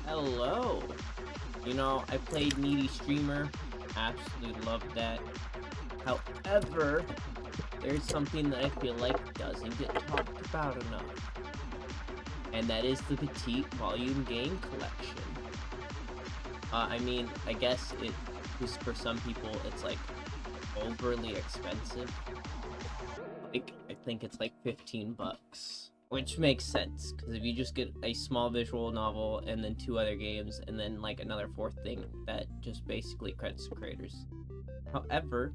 Hello. I played Needy Streamer. Absolutely loved that. However, there's something that I feel like doesn't get talked about enough. And that is the Petit Game Collection. I guess it just for some people it's like overly expensive. I think it's like 15 bucks. Which makes sense, because if you just get a small visual novel and then 2 other games and then like another 4th thing, that just basically credits the creators. However,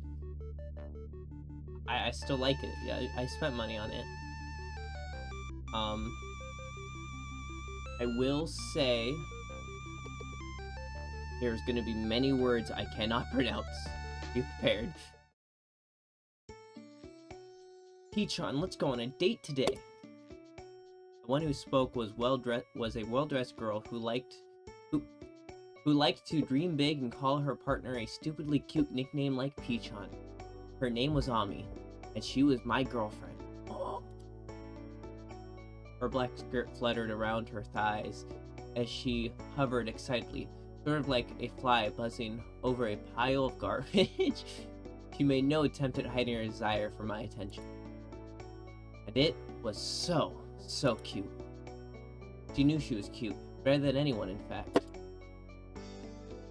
I still like it. Yeah, I spent money on it. I will say there's gonna be many words I cannot pronounce. Be prepared. Peachon, let's go on a date today. The one who spoke was a well-dressed girl who liked to dream big and call her partner a stupidly cute nickname like Peachon. Her name was Ami, and she was my girlfriend. Oh. Her black skirt fluttered around her thighs as she hovered excitedly, sort of like a fly buzzing over a pile of garbage. She made no attempt at hiding her desire for my attention. And it was so cute. She knew she was cute, better than anyone, in fact.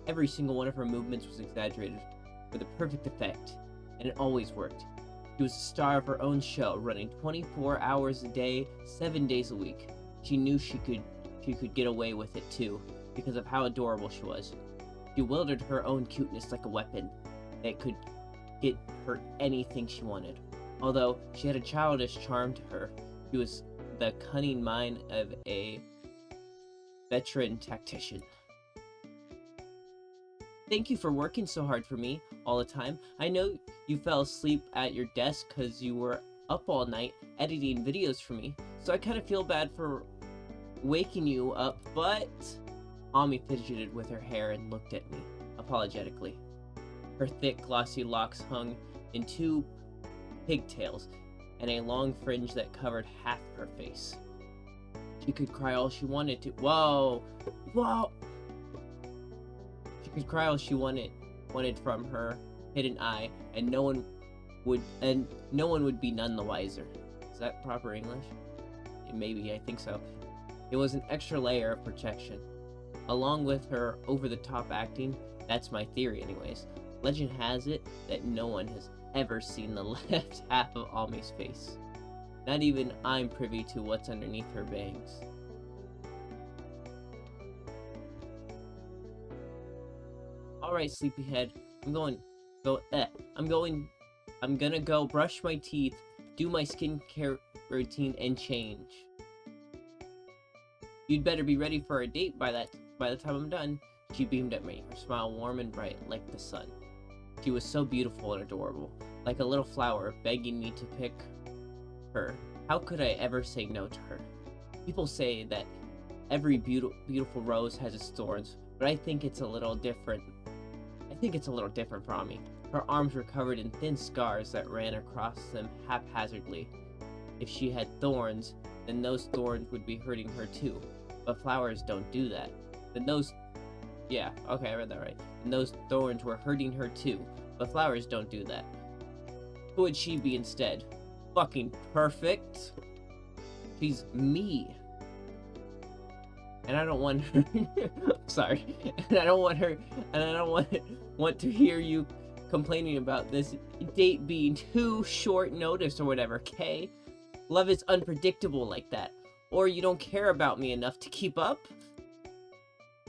Every single one of her movements was exaggerated, with a perfect effect, and it always worked. She was the star of her own show, running 24 hours a day, 7 days a week. She knew she could get away with it too, because of how adorable she was. She wielded her own cuteness like a weapon that could get her anything she wanted. Although she had a childish charm to her, she was the cunning mind of a veteran tactician. Thank you for working so hard for me all the time. I know you fell asleep at your desk because you were up all night editing videos for me, so I kind of feel bad for waking you up, but... Ami fidgeted with her hair and looked at me, apologetically. Her thick, glossy locks hung in 2 pigtails and a long fringe that covered half her face. She could cry all she wanted to. Whoa! She could cry all she wanted from her hidden eye, and no one would be none the wiser. Is that proper English? Maybe, I think so. It was an extra layer of protection. Along with her over-the-top acting, that's my theory anyways, legend has it that no one has ever seen the left half of Ami's face. Not even I'm privy to what's underneath her bangs. Alright, sleepyhead, I'm gonna go brush my teeth, do my skincare routine, and change. You'd better be ready for a date by the time I'm done. She beamed at me, her smile warm and bright like the sun. She was so beautiful and adorable, like a little flower begging me to pick her. How could I ever say no to her? People say that every beautiful rose has its thorns, but I think it's a little different. For Ami. Her arms were covered in thin scars that ran across them haphazardly. If she had thorns, then those thorns would be hurting her too. But flowers don't do that. Yeah, okay, I read that right. And those thorns were hurting her too, but flowers don't do that. Who would she be instead? Fucking perfect. She's me. And I don't want her... Sorry. And I don't want to hear you complaining about this date being too short notice or whatever, okay? Love is unpredictable like that. Or you don't care about me enough to keep up?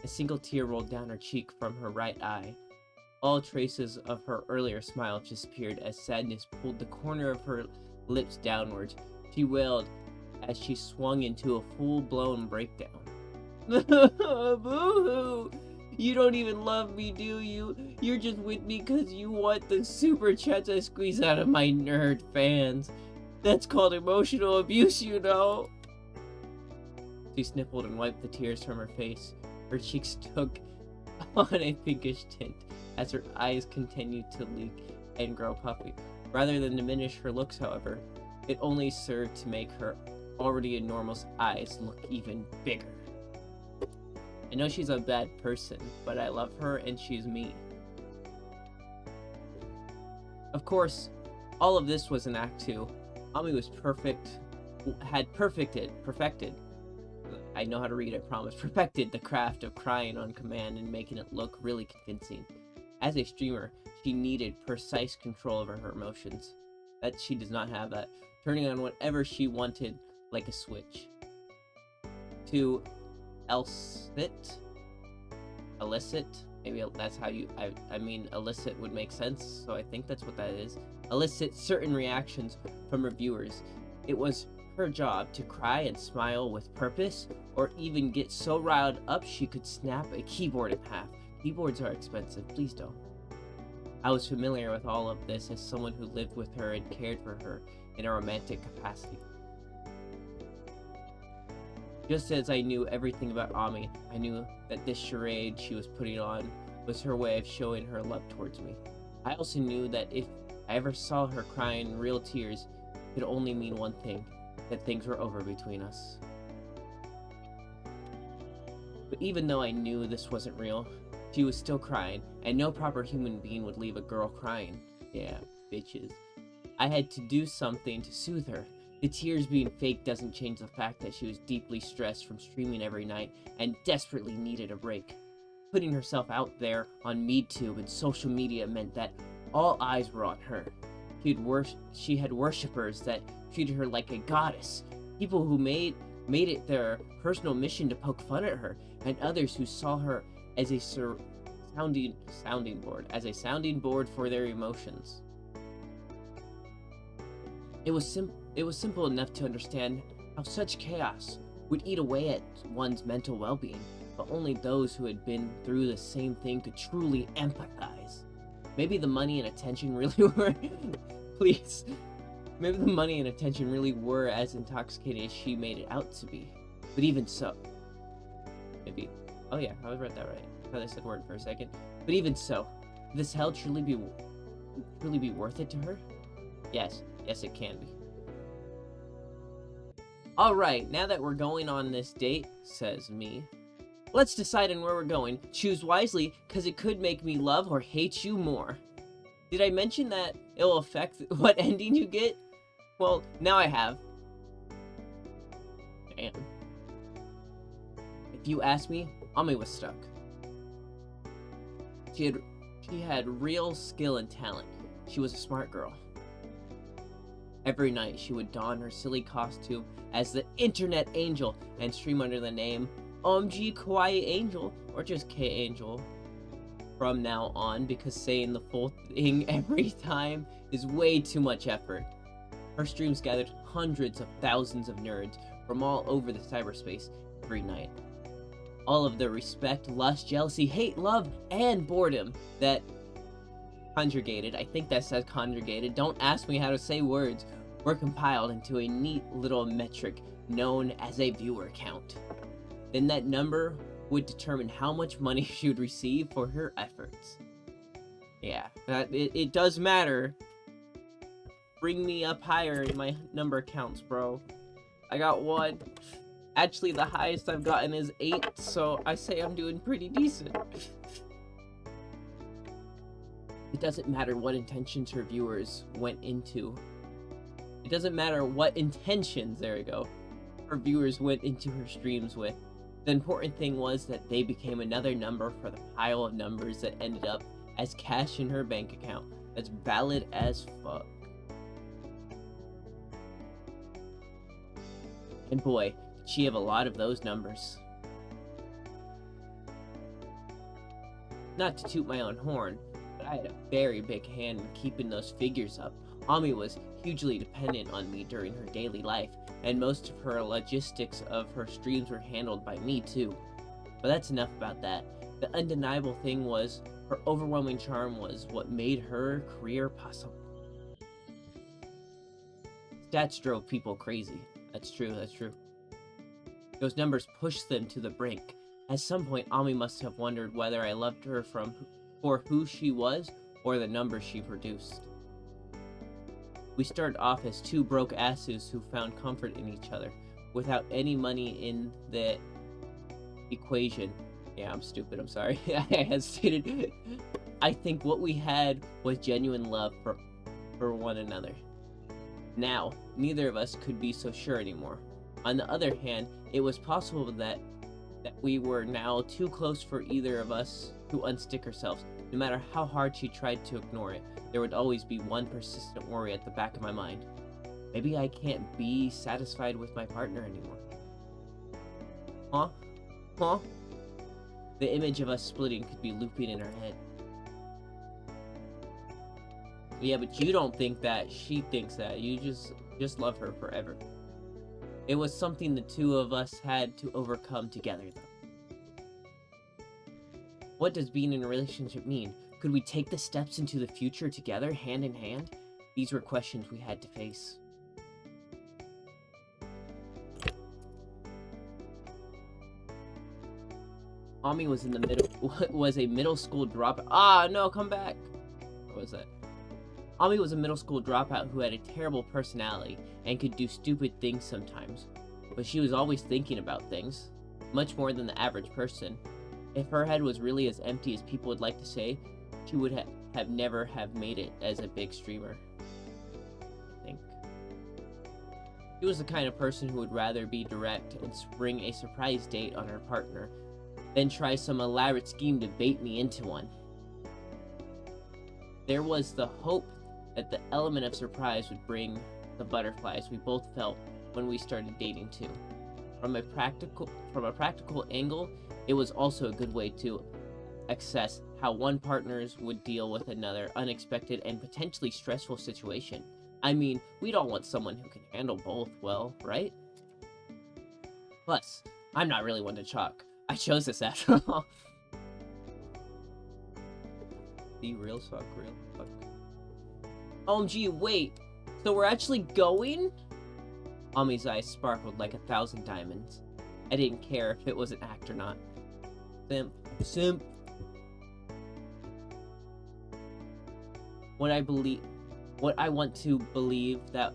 A single tear rolled down her cheek from her right eye. All traces of her earlier smile disappeared as sadness pulled the corner of her lips downwards. She wailed as she swung into a full-blown breakdown. Boo-hoo! You don't even love me, do you? You're just with me because you want the super chats I squeeze out of my nerd fans. That's called emotional abuse, you know. She sniffled and wiped the tears from her face. Her cheeks took on a pinkish tint as her eyes continued to leak and grow puffy. Rather than diminish her looks, however, it only served to make her already enormous eyes look even bigger. I know she's a bad person, but I love her and she's me. Of course, all of this was in Act 2. Ami was perfected. I know how to read, I promise. Perfected the craft of crying on command and making it look really convincing. As a streamer, she needed precise control over her emotions. That she does not have that. Turning on whatever she wanted like a switch. To elicit, maybe that's how you, I mean elicit would make sense, so I think that's what that is. Elicit certain reactions from her viewers. It was her job to cry and smile with purpose, or even get so riled up she could snap a keyboard in half. Keyboards are expensive, please don't. I was familiar with all of this as someone who lived with her and cared for her in a romantic capacity. Just as I knew everything about Ami, I knew that this charade she was putting on was her way of showing her love towards me. I also knew that if I ever saw her crying real tears, it could only mean one thing, that things were over between us. But even though I knew this wasn't real, she was still crying, and no proper human being would leave a girl crying. Yeah, bitches. I had to do something to soothe her. The tears being fake doesn't change the fact that she was deeply stressed from streaming every night and desperately needed a break. Putting herself out there on MeTube and social media meant that all eyes were on her. She had worshippers that treated her like a goddess, people who made it their personal mission to poke fun at her, and others who saw her as a sounding board for their emotions. It was simple enough to understand how such chaos would eat away at one's mental well-being, but only those who had been through the same thing could truly empathize. Maybe the money and attention really were please. Maybe the money and attention really were as intoxicating as she made it out to be. But even so, maybe, oh yeah, I read that right. I thought I said word for a second. But even so, would this hell truly be worth it to her? Yes, it can be. Alright, now that we're going on this date, says me, let's decide on where we're going. Choose wisely, cause it could make me love or hate you more. Did I mention that it will affect what ending you get? Well, now I have. Damn. If you ask me, Ami was stuck. She had real skill and talent. She was a smart girl. Every night, she would don her silly costume as the Internet Angel and stream under the name OMG Kawaii Angel, or just K Angel from now on, because saying the full thing every time is way too much effort. Her streams gathered hundreds of thousands of nerds from all over the cyberspace every night. All of the respect, lust, jealousy, hate, love, and boredom that conjugated, I think that says conjugated, don't ask me how to say words, were compiled into a neat little metric known as a viewer count. Then that number would determine how much money she would receive for her efforts. Yeah, it does matter. Bring me up higher in my number counts, bro. I got 1. Actually, the highest I've gotten is 8, so I say I'm doing pretty decent. It doesn't matter what intentions her viewers went into. It doesn't matter what intentions, there we go, her viewers went into her streams with. The important thing was that they became another number for the pile of numbers that ended up as cash in her bank account. That's valid as fuck. And boy, did she have a lot of those numbers. Not to toot my own horn, but I had a very big hand in keeping those figures up. Ami was hugely dependent on me during her daily life, and most of her logistics of her streams were handled by me too. But that's enough about that. The undeniable thing was, her overwhelming charm was what made her career possible. Stats drove people crazy. That's true. Those numbers pushed them to the brink. At some point, Ami must have wondered whether I loved her for who she was or the numbers she produced. We started off as 2 broke asses who found comfort in each other. Without any money in the equation, Yeah, I'm stupid, I'm sorry. I hesitated. I think what we had was genuine love for one another. Now, neither of us could be so sure anymore. On the other hand, it was possible that we were now too close for either of us to unstick ourselves. No matter how hard she tried to ignore it, there would always be one persistent worry at the back of my mind. Maybe I can't be satisfied with my partner anymore. Huh? Huh? The image of us splitting could be looping in her head. Yeah, but you don't think that. She thinks that. You just love her forever. It was something the two of us had to overcome together, though. What does being in a relationship mean? Could we take the steps into the future together, hand in hand? These were questions we had to face. Ami was a middle school dropout. Ah, no, come back. What was that? Ami was a middle school dropout who had a terrible personality and could do stupid things sometimes. But she was always thinking about things, much more than the average person. If her head was really as empty as people would like to say, she would have never have made it as a big streamer. I think. She was the kind of person who would rather be direct and spring a surprise date on her partner than try some elaborate scheme to bait me into one. There was the hope that the element of surprise would bring the butterflies we both felt when we started dating too. From a practical angle, it was also a good way to assess how one partners would deal with another unexpected and potentially stressful situation. I mean, we'd all want someone who can handle both well, right? Plus, I'm not really one to chalk. I chose this after all. The real suck, real fuck. OMG, wait. So we're actually going? Ami's eyes sparkled like 1,000 diamonds. I didn't care if it was an act or not. Simp. Simp. I wanted to believe that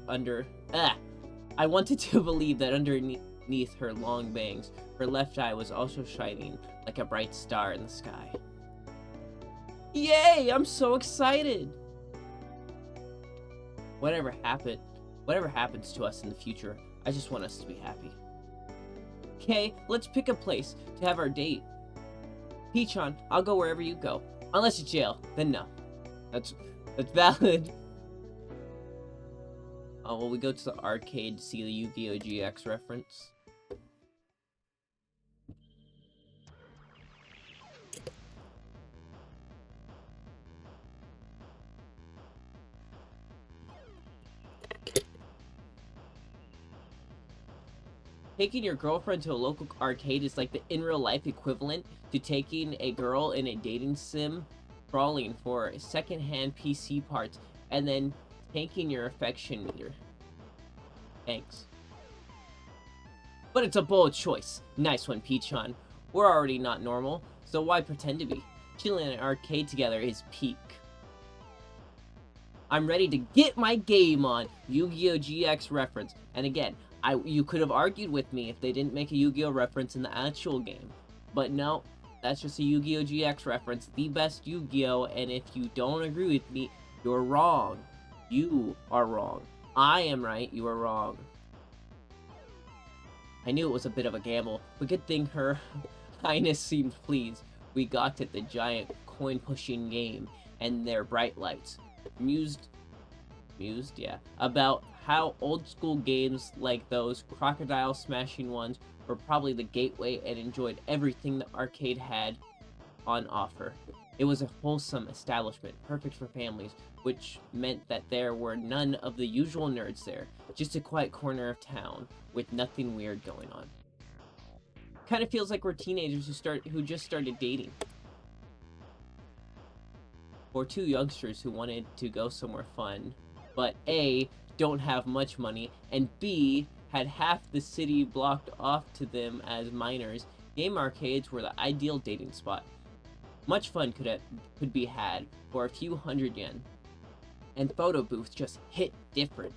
underneath her long bangs, her left eye was also shining like a bright star in the sky. Yay! I'm so excited! Whatever happens to us in the future, I just want us to be happy. Okay, let's pick a place to have our date. Peachon, I'll go wherever you go. Unless it's jail, then no. That's valid. Oh, well, we go to the arcade to see the Yu-Gi-Oh! GX reference. Taking your girlfriend to a local arcade is like the in real life equivalent to taking a girl in a dating sim, crawling for secondhand PC parts, and then tanking your affection meter. Thanks. But it's a bold choice. Nice one, Peachon. We're already not normal, so why pretend to be? Chilling in an arcade together is peak. I'm ready to get my game on. Yu-Gi-Oh! GX reference. And again, you could have argued with me if they didn't make a Yu-Gi-Oh! Reference in the actual game. But no, that's just a Yu-Gi-Oh! GX reference, the best Yu-Gi-Oh! And if you don't agree with me, you're wrong. You are wrong. I am right, you are wrong. I knew it was a bit of a gamble, but good thing Her Highness seemed pleased. We got at the giant coin-pushing game and their bright lights. Mused, yeah, about how old-school games like those crocodile-smashing ones were probably the gateway, and enjoyed everything the arcade had on offer. It was a wholesome establishment, perfect for families, which meant that there were none of the usual nerds there, just a quiet corner of town with nothing weird going on. Kind of feels like we're teenagers who just started dating. Or two youngsters who wanted to go somewhere fun, but A, don't have much money, and B, had half the city blocked off to them as minors. Game arcades were the ideal dating spot. Much fun could be had for a few hundred yen. And photo booths just hit different.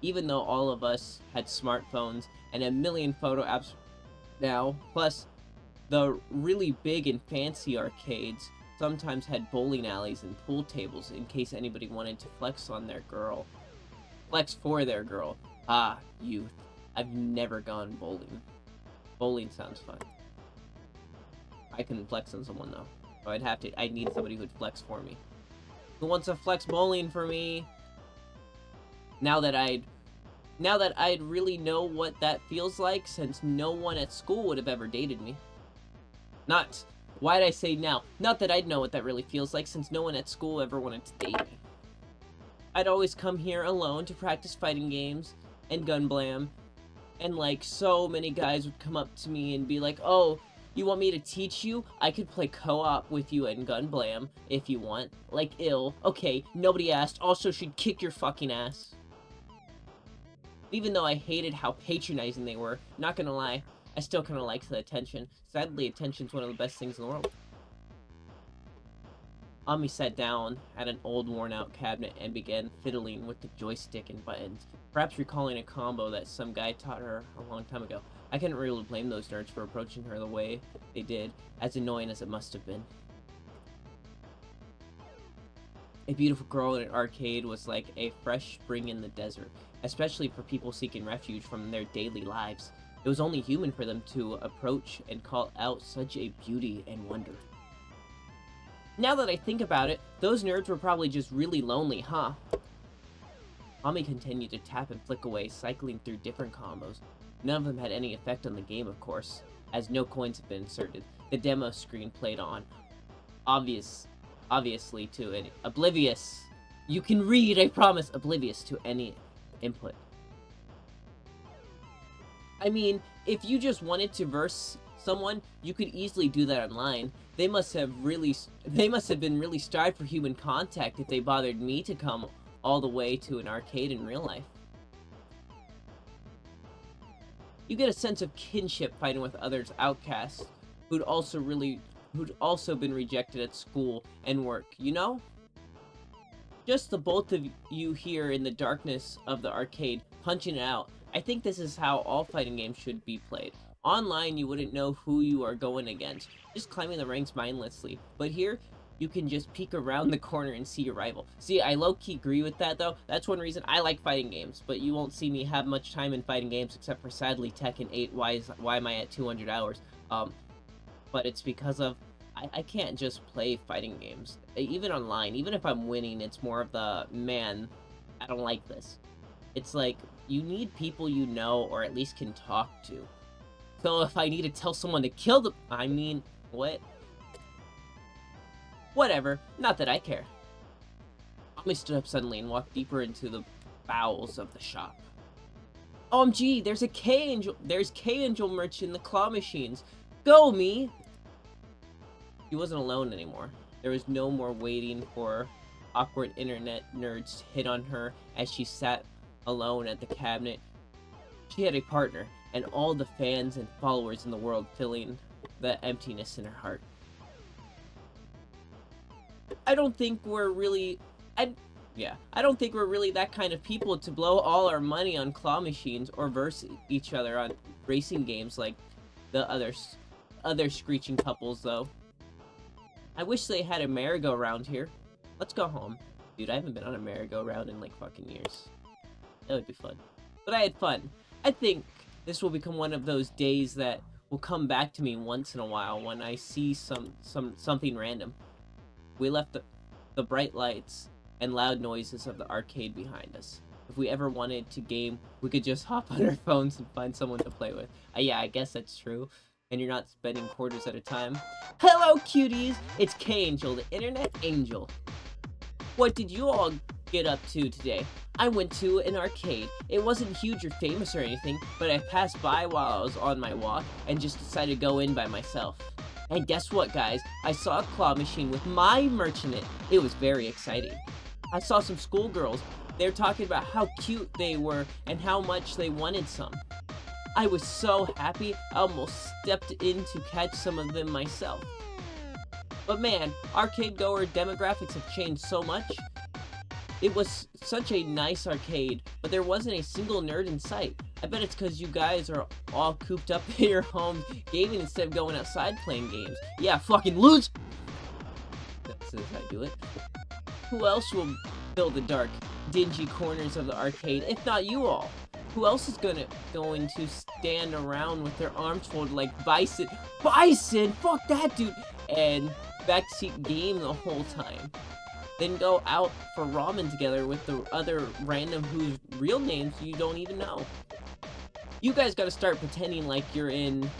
Even though all of us had smartphones and a million photo apps now, plus The really big and fancy arcades sometimes had bowling alleys and pool tables in case anybody wanted to flex on their girl. Flex for their girl. Ah, youth. I've never gone bowling. Bowling sounds fun. I couldn't flex on someone though. So I'd need somebody who'd flex for me. Who wants to flex bowling for me? Now that I'd really know what that feels like, since no one at school would have ever dated me. Why'd I say now? Not that I'd know what that really feels like, since no one at school ever wanted to date me. I'd always come here alone to practice fighting games and gun blam, and like so many guys would come up to me and be like, "Oh, you want me to teach you? I could play co-op with you and gun blam if you want." Like, ill. Okay, nobody asked. Also, she'd kick your fucking ass. Even though I hated how patronizing they were, not gonna lie, I still kinda liked the attention. Sadly, attention's one of the best things in the world. Ami sat down at an old worn-out cabinet and began fiddling with the joystick and buttons, perhaps recalling a combo that some guy taught her a long time ago. I couldn't really blame those nerds for approaching her the way they did, as annoying as it must have been. A beautiful girl in an arcade was like a fresh spring in the desert, especially for people seeking refuge from their daily lives. It was only human for them to approach and call out such a beauty and wonder. Now that I think about it, those nerds were probably just really lonely, huh? Mommy continued to tap and flick away, cycling through different combos. None of them had any effect on the game, of course, as no coins had been inserted. The demo screen played on, obviously to any oblivious. You can read, I promise, oblivious to any input. I mean, if you just wanted to verse someone, you could easily do that online. They must have been really starved for human contact if they bothered me to come all the way to an arcade in real life. You get a sense of kinship fighting with others outcasts who'd also been rejected at school and work, you know? Just the both of you here in the darkness of the arcade, punching it out. I think this is how all fighting games should be played. Online, you wouldn't know who you are going against, just climbing the ranks mindlessly. But here, you can just peek around the corner and see your rival. See, I low-key agree with that, though. That's one reason I like fighting games, but you won't see me have much time in fighting games, except for, sadly, Tekken 8. Why am I at 200 hours? But it's because of, I can't just play fighting games. Even online, even if I'm winning, it's more of the, man, I don't like this. It's like, you need people you know, or at least can talk to. So if I need to tell someone to kill them, I mean, what? Whatever, not that I care. Mommy stood up suddenly and walked deeper into the bowels of the shop. OMG, there's K-Angel merch in the claw machines. Go, me! She wasn't alone anymore. There was no more waiting for awkward internet nerds to hit on her as she sat alone at the cabinet. She had a partner, and all the fans and followers in the world filling the emptiness in her heart. I don't think we're really that kind of people to blow all our money on claw machines or verse each other on racing games like the other screeching couples, though. I wish they had a merry-go-round here. Let's go home. Dude, I haven't been on a merry-go-round in like fucking years. That would be fun. But I had fun. I think this will become one of those days that will come back to me once in a while when I see something random. We left the bright lights and loud noises of the arcade behind us. If we ever wanted to game, we could just hop on our phones and find someone to play with. Yeah, I guess that's true. And you're not spending quarters at a time. Hello, cuties! It's K-Angel, the internet angel. What did you all get up to today? I went to an arcade. It wasn't huge or famous or anything, but I passed by while I was on my walk and just decided to go in by myself. And guess what, guys? I saw a claw machine with my merch in it. It was very exciting. I saw some schoolgirls. They were talking about how cute they were and how much they wanted some. I was so happy, I almost stepped in to catch some of them myself. But man, arcade-goer demographics have changed so much. It was such a nice arcade, but there wasn't a single nerd in sight. I bet it's because you guys are all cooped up in your homes gaming instead of going outside playing games. Yeah, fucking lose! That's how I do it. Who else will fill the dark, dingy corners of the arcade, if not you all? Who else is going to stand around with their arms folded like Bison? Bison! Fuck that dude! And backseat game the whole time. Then go out for ramen together with the other random whose real names you don't even know. You guys gotta start pretending like you're in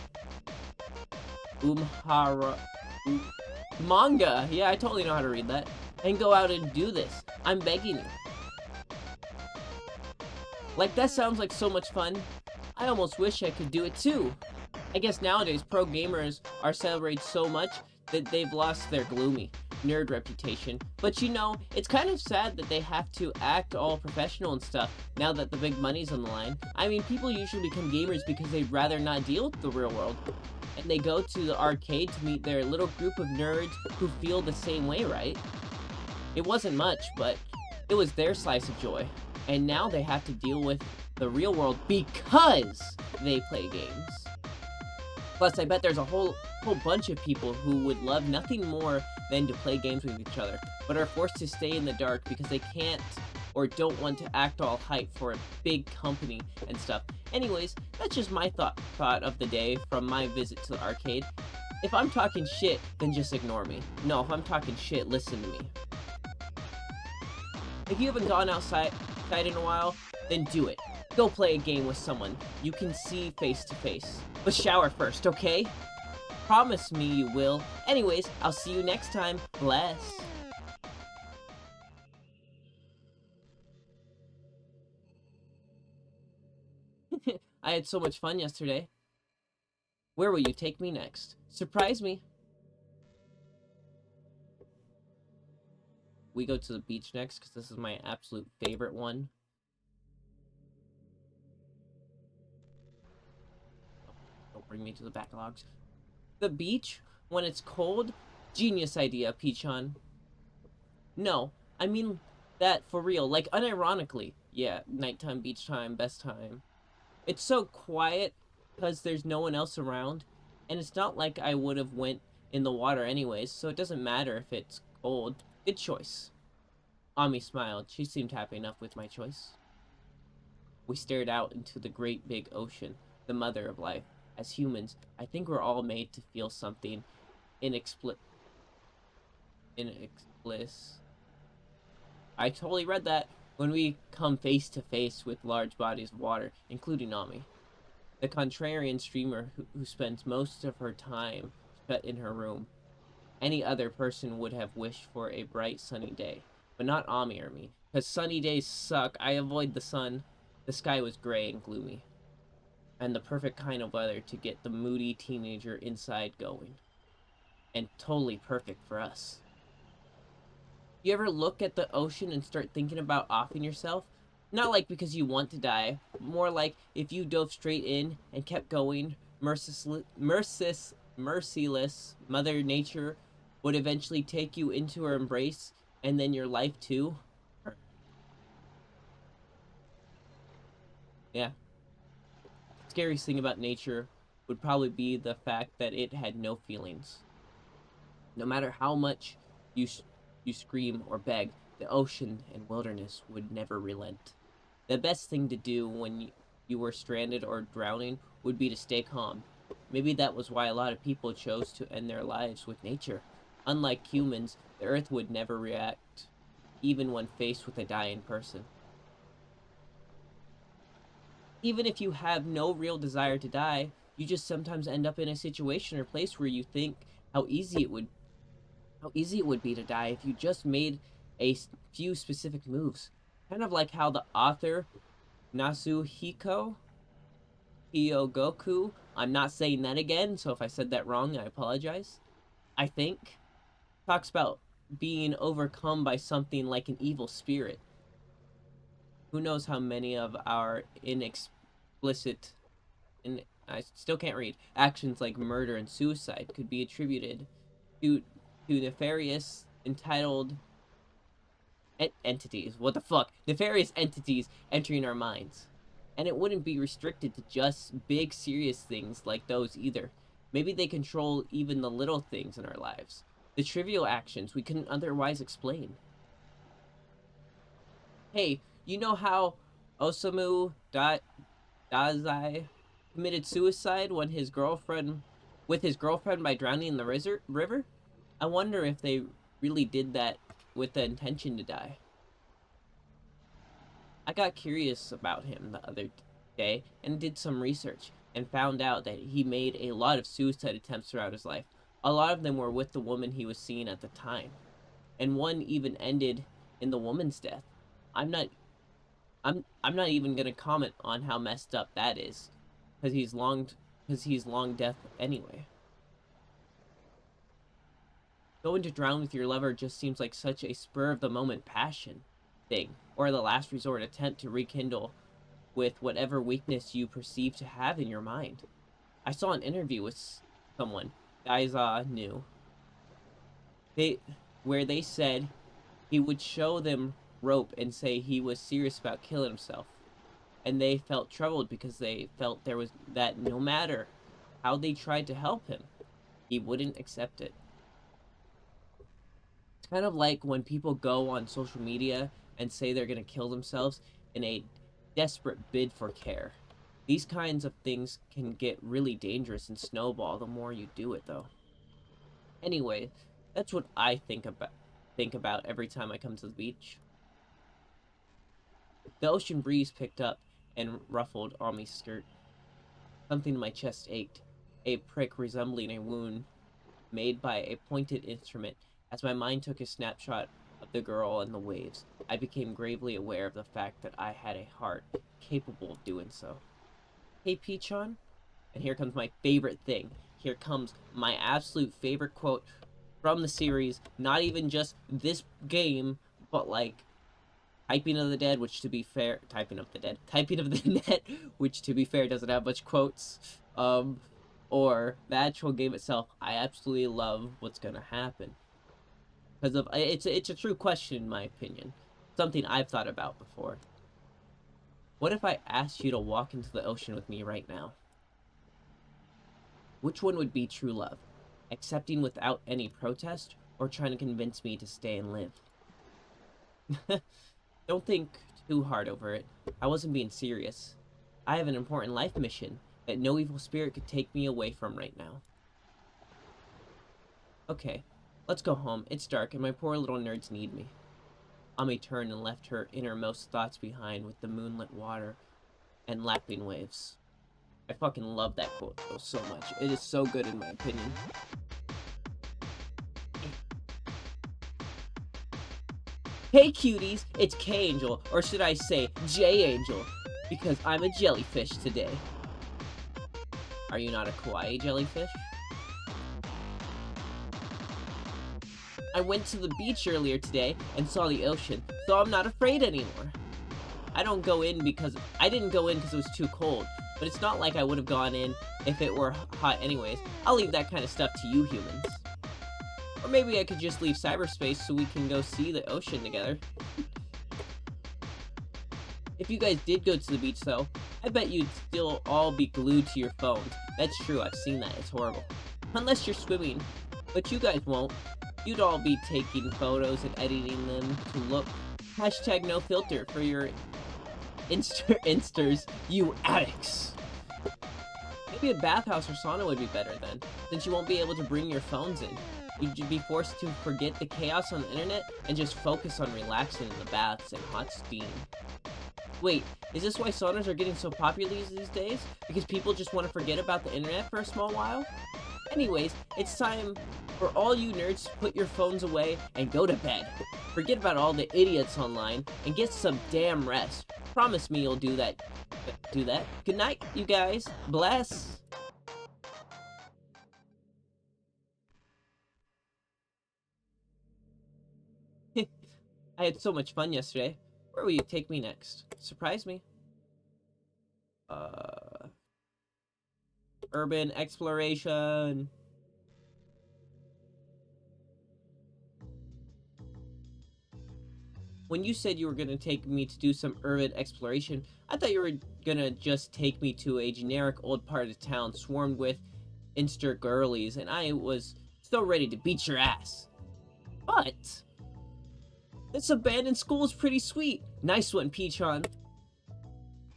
manga. Yeah, I totally know how to read that. And go out and do this. I'm begging you. Like, that sounds like so much fun. I almost wish I could do it too. I guess nowadays pro gamers are celebrated so much that they've lost their gloomy nerd reputation. But you know, it's kind of sad that they have to act all professional and stuff now that the big money's on the line. I mean, people usually become gamers because they'd rather not deal with the real world. And they go to the arcade to meet their little group of nerds who feel the same way, right? It wasn't much, but it was their slice of joy. And now they have to deal with the real world because they play games. Plus, I bet there's a whole bunch of people who would love nothing more than to play games with each other, but are forced to stay in the dark because they can't or don't want to act all hype for a big company and stuff. Anyways, that's just my thought of the day from my visit to the arcade. If I'm talking shit, then just ignore me. No, if I'm talking shit, listen to me. If you haven't gone outside in a while, then do it. Go play a game with someone you can see face to face. But shower first, okay? Promise me you will. Anyways, I'll see you next time. Bless. I had so much fun yesterday. Where will you take me next? Surprise me. We go to the beach next because this is my absolute favorite one. Don't bring me to the backlogs. The beach, when it's cold? Genius idea, Peachon. No, I mean that for real, like unironically. Yeah, nighttime, beach time, best time. It's so quiet because there's no one else around, and it's not like I would have went in the water anyways, so it doesn't matter if it's cold. Good choice. Ami smiled. She seemed happy enough with my choice. We stared out into the great big ocean, the mother of life. As humans, I think we're all made to feel something inexplicable. I totally read that. When we come face to face with large bodies of water, including Ami. The contrarian streamer who spends most of her time shut in her room. Any other person would have wished for a bright sunny day, but not Ami or me, because sunny days suck. I avoid the sun. The sky was gray and gloomy, and the perfect kind of weather to get the moody teenager inside going. And totally perfect for us. You ever look at the ocean and start thinking about offing yourself? Not like because you want to die, more like if you dove straight in and kept going, merciless, Mother Nature would eventually take you into her embrace, and then your life too. Yeah. Scariest thing about nature would probably be the fact that it had no feelings. No matter how much you scream or beg, the ocean and wilderness would never relent. The best thing to do when you were stranded or drowning would be to stay calm. Maybe that was why a lot of people chose to end their lives with nature. Unlike humans, the earth would never react, even when faced with a dying person. Even if you have no real desire to die, you just sometimes end up in a situation or place where you think how easy it would be to die if you just made a few specific moves. Kind of like how the author Nasuhiko Hyogoku, I'm not saying that again, so if I said that wrong, I apologize, I think, talks about being overcome by something like an evil spirit. Who knows how many of our I still can't read, actions like murder and suicide could be attributed to nefarious entitled entities. What the fuck? Nefarious entities entering our minds. And it wouldn't be restricted to just big serious things like those either. Maybe they control even the little things in our lives, the trivial actions we couldn't otherwise explain. Hey, you know how Dazai committed suicide when with his girlfriend by drowning in the river? I wonder if they really did that with the intention to die. I got curious about him the other day and did some research and found out that he made a lot of suicide attempts throughout his life. A lot of them were with the woman he was seeing at the time, and one even ended in the woman's death. I'm not I'm not even gonna comment on how messed up that is, because he's long death anyway. Going to drown with your lover just seems like such a spur of the moment passion thing, or the last resort attempt to rekindle with whatever weakness you perceive to have in your mind. I saw an interview with someone, Daiza knew, they where they said he would show them rope and say he was serious about killing himself. And they felt troubled because they felt there was that no matter how they tried to help him, he wouldn't accept it. It's kind of like when people go on social media and say they're going to kill themselves in a desperate bid for care. These kinds of things can get really dangerous and snowball the more you do it, though. Anyway, that's what I think about every time I come to the beach. The ocean breeze picked up and ruffled Ami's skirt. Something in my chest ached, a prick resembling a wound made by a pointed instrument. As my mind took a snapshot of the girl and the waves, I became gravely aware of the fact that I had a heart capable of doing so. Hey, Pichon, and here comes my favorite thing. Here comes my absolute favorite quote from the series, not even just this game, but like typing of the dead, which to be fair, typing of the net, which to be fair doesn't have much quotes. Or the actual game itself. I absolutely love what's gonna happen because of it's a true question in my opinion, something I've thought about before. What if I asked you to walk into the ocean with me right now? Which one would be true love? Accepting without any protest, or trying to convince me to stay and live? Don't think too hard over it. I wasn't being serious. I have an important life mission that no evil spirit could take me away from right now. Okay, let's go home. It's dark and my poor little nerds need me. Ami turned and left her innermost thoughts behind with the moonlit water and lapping waves. I fucking love that quote though so much. It is so good in my opinion. Hey cuties, it's K-Angel, or should I say J-Angel, because I'm a jellyfish today. Are you not a kawaii jellyfish? I went to the beach earlier today and saw the ocean, so I'm not afraid anymore. I didn't go in because it was too cold, but it's not like I would have gone in if it were hot anyways. I'll leave that kind of stuff to you humans. Or maybe I could just leave cyberspace so we can go see the ocean together. If you guys did go to the beach though, I bet you'd still all be glued to your phones. That's true, I've seen that, it's horrible. Unless you're swimming, but you guys won't. You'd all be taking photos and editing them to look. Hashtag no filter for your Instars, you addicts. Maybe a bathhouse or sauna would be better then, since you won't be able to bring your phones in. You'd be forced to forget the chaos on the internet and just focus on relaxing in the baths and hot steam. Wait, is this why saunas are getting so popular these days? Because people just want to forget about the internet for a small while? Anyways, it's time for all you nerds to put your phones away and go to bed. Forget about all the idiots online and get some damn rest. Promise me you'll do that. Good night, you guys. Bless. I had so much fun yesterday. Where will you take me next? Surprise me. Urban exploration. When you said you were gonna take me to do some urban exploration, I thought you were gonna just take me to a generic old part of town swarmed with insta girlies, and I was so ready to beat your ass. But this abandoned school is pretty sweet. Nice one, Peachon.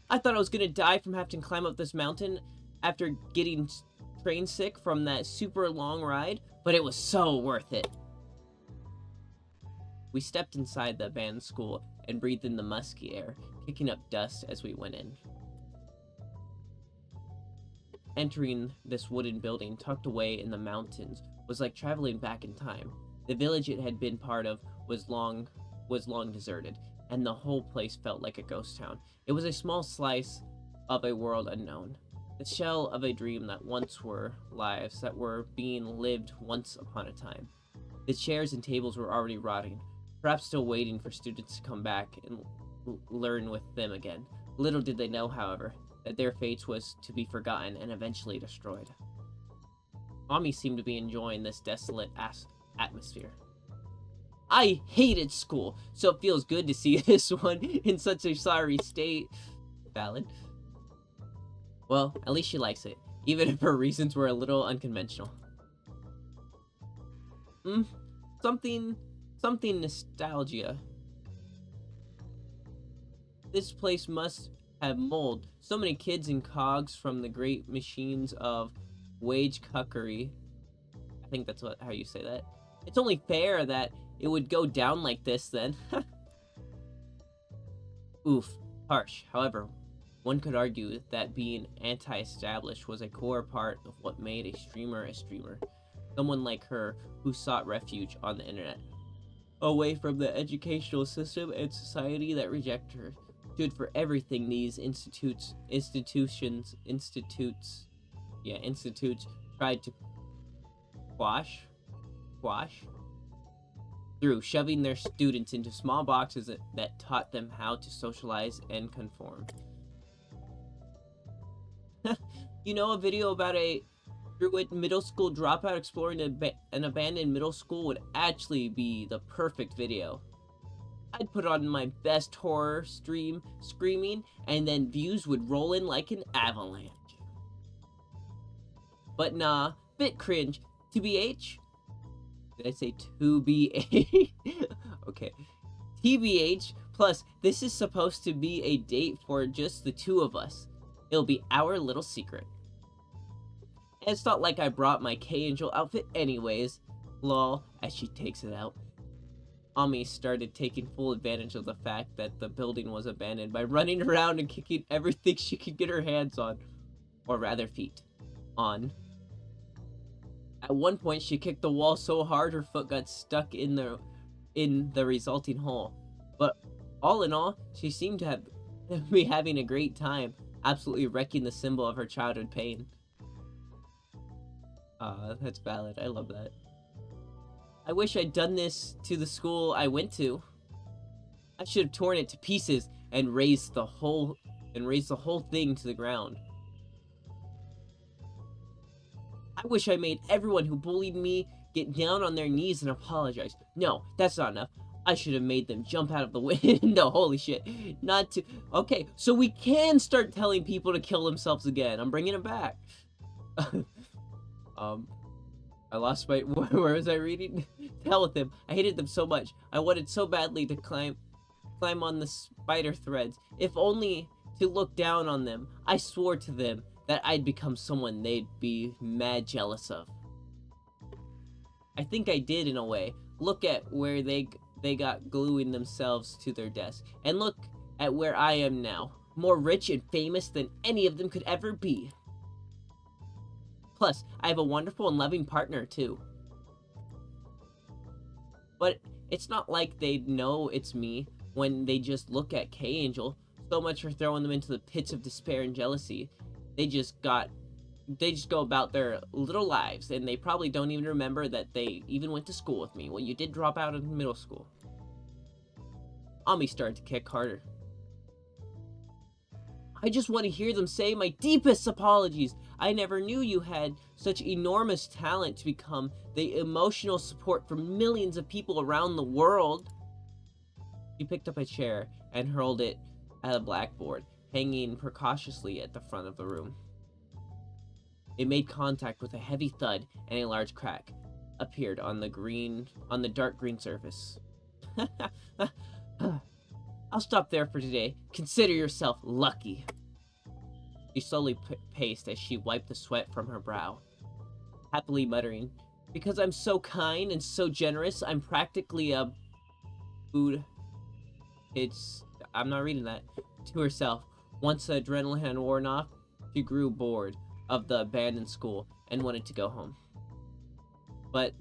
I thought I was gonna die from having to climb up this mountain after getting train sick from that super long ride, but it was so worth it. We stepped inside the abandoned school and breathed in the musky air, kicking up dust as we went in. Entering this wooden building tucked away in the mountains was like traveling back in time. The village it had been part of was long deserted, and the whole place felt like a ghost town. It was a small slice of a world unknown, the shell of a dream that once were lives that were being lived once upon a time. The chairs and tables were already rotting, perhaps still waiting for students to come back and learn with them again. Little did they know, however, that their fate was to be forgotten and eventually destroyed. Ami seemed to be enjoying this desolate atmosphere. I hated school, so it feels good to see this one in such a sorry state. Valid. Well, at least she likes it, even if her reasons were a little unconventional. Something nostalgia. This place must have mold. So many kids and cogs from the great machines of wage cuckery. I think that's how you say that. It's only fair that it would go down like this then. Oof, harsh. However, one could argue that being anti-established was a core part of what made a streamer. Someone like her who sought refuge on the internet, away from the educational system and society that rejected her, stood for everything these institutes tried to quash through shoving their students into small boxes that taught them how to socialize and conform. You know, a video about a Druid middle school dropout exploring an abandoned middle school would actually be the perfect video. I'd put on my best horror stream screaming, and then views would roll in like an avalanche. But nah, bit cringe. TBH? Did I say 2BH? Okay. TBH, plus this is supposed to be a date for just the two of us. It'll be our little secret. And it's not like I brought my K-Angel outfit anyways. Lol, as she takes it out. Ami started taking full advantage of the fact that the building was abandoned by running around and kicking everything she could get her hands on. Or rather, feet. On. At one point, she kicked the wall so hard her foot got stuck in the resulting hole. But all in all, she seemed to be having a great time, absolutely wrecking the symbol of her childhood pain. That's valid. I love that. I wish I'd done this to the school I went to. I should have torn it to pieces and razed the whole thing to the ground. I wish I made everyone who bullied me get down on their knees and apologize. No, that's not enough. I should have made them jump out of the window. Holy shit. Not to... Okay, so we can start telling people to kill themselves again. I'm bringing it back. I lost my... Where was I reading? To hell with them. I hated them so much. I wanted so badly to climb on the spider threads. If only to look down on them. I swore to them that I'd become someone they'd be mad jealous of. I think I did in a way. Look at where they got gluing themselves to their desk. And look at where I am now. More rich and famous than any of them could ever be. Plus, I have a wonderful and loving partner, too. But it's not like they know it's me when they just look at K-Angel. So much for throwing them into the pits of despair and jealousy. They just go about their little lives, and they probably don't even remember that they even went to school with me. Well, you did drop out of middle school. Ami started to kick harder. I just want to hear them say my deepest apologies. I never knew you had such enormous talent to become the emotional support for millions of people around the world. She picked up a chair and hurled it at a blackboard, hanging precautiously at the front of the room. It made contact with a heavy thud, and a large crack appeared on the dark green surface. I'll stop there for today. Consider yourself lucky. She slowly paced as she wiped the sweat from her brow, happily muttering, "Because I'm so kind and so generous, I'm practically a food." I'm not reading that. To herself, once the adrenaline had worn off, she grew bored of the abandoned school and wanted to go home. But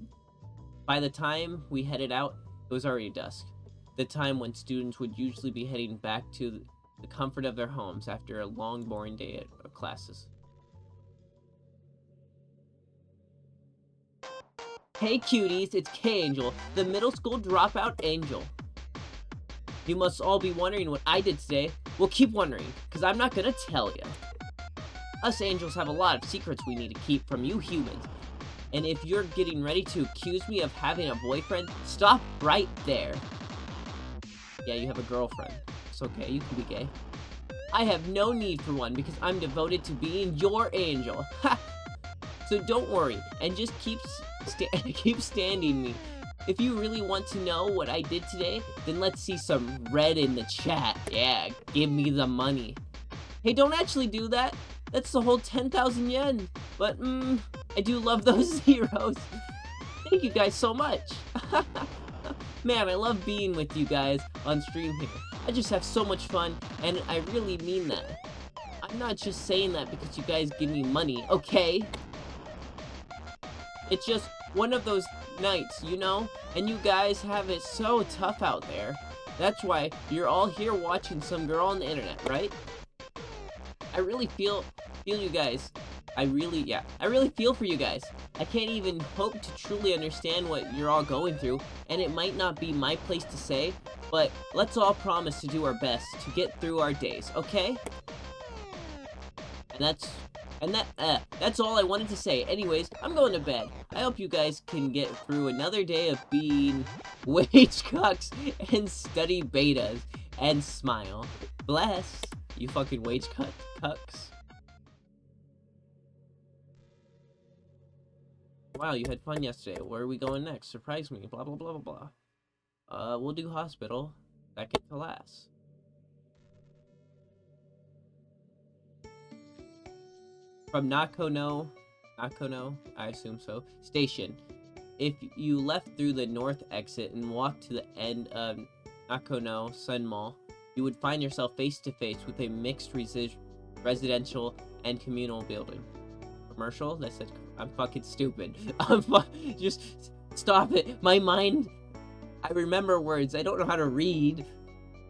by the time we headed out, it was already dusk, the time when students would usually be heading back to the comfort of their homes after a long, boring day of classes. Hey cuties, it's K-Angel, the middle school dropout angel. You must all be wondering what I did today. Well, keep wondering, because I'm not gonna tell you. Us angels have a lot of secrets we need to keep from you humans. And if you're getting ready to accuse me of having a boyfriend, stop right there. Yeah, you have a girlfriend. It's okay, you can be gay. I have no need for one because I'm devoted to being your angel. Ha! So don't worry, and just keep standing me. If you really want to know what I did today, then let's see some red in the chat. Yeah, give me the money. Hey, don't actually do that. That's the whole 10,000 yen. But, I do love those zeros. Thank you guys so much. Man, I love being with you guys on stream here. I just have so much fun, and I really mean that. I'm not just saying that because you guys give me money, okay? It's just one of those nights, you know? And you guys have it so tough out there. That's why you're all here watching some girl on the internet, right? I really feel you guys. I really feel for you guys. I can't even hope to truly understand what you're all going through, and it might not be my place to say, but let's all promise to do our best to get through our days, okay? That's all I wanted to say. Anyways, I'm going to bed. I hope you guys can get through another day of being wage cucks and study betas and smile. Bless, you fucking wage cucks. Wow, you had fun yesterday. Where are we going next? Surprise me. Blah, blah, blah, blah, blah. We'll do hospital. Second to last. From Nakono, I assume so, station. If you left through the north exit and walked to the end of Nakono Sun Mall, you would find yourself face to face with a mixed residential and communal building. Commercial? That said, I'm fucking stupid. Just stop it. My mind, I remember words. I don't know how to read.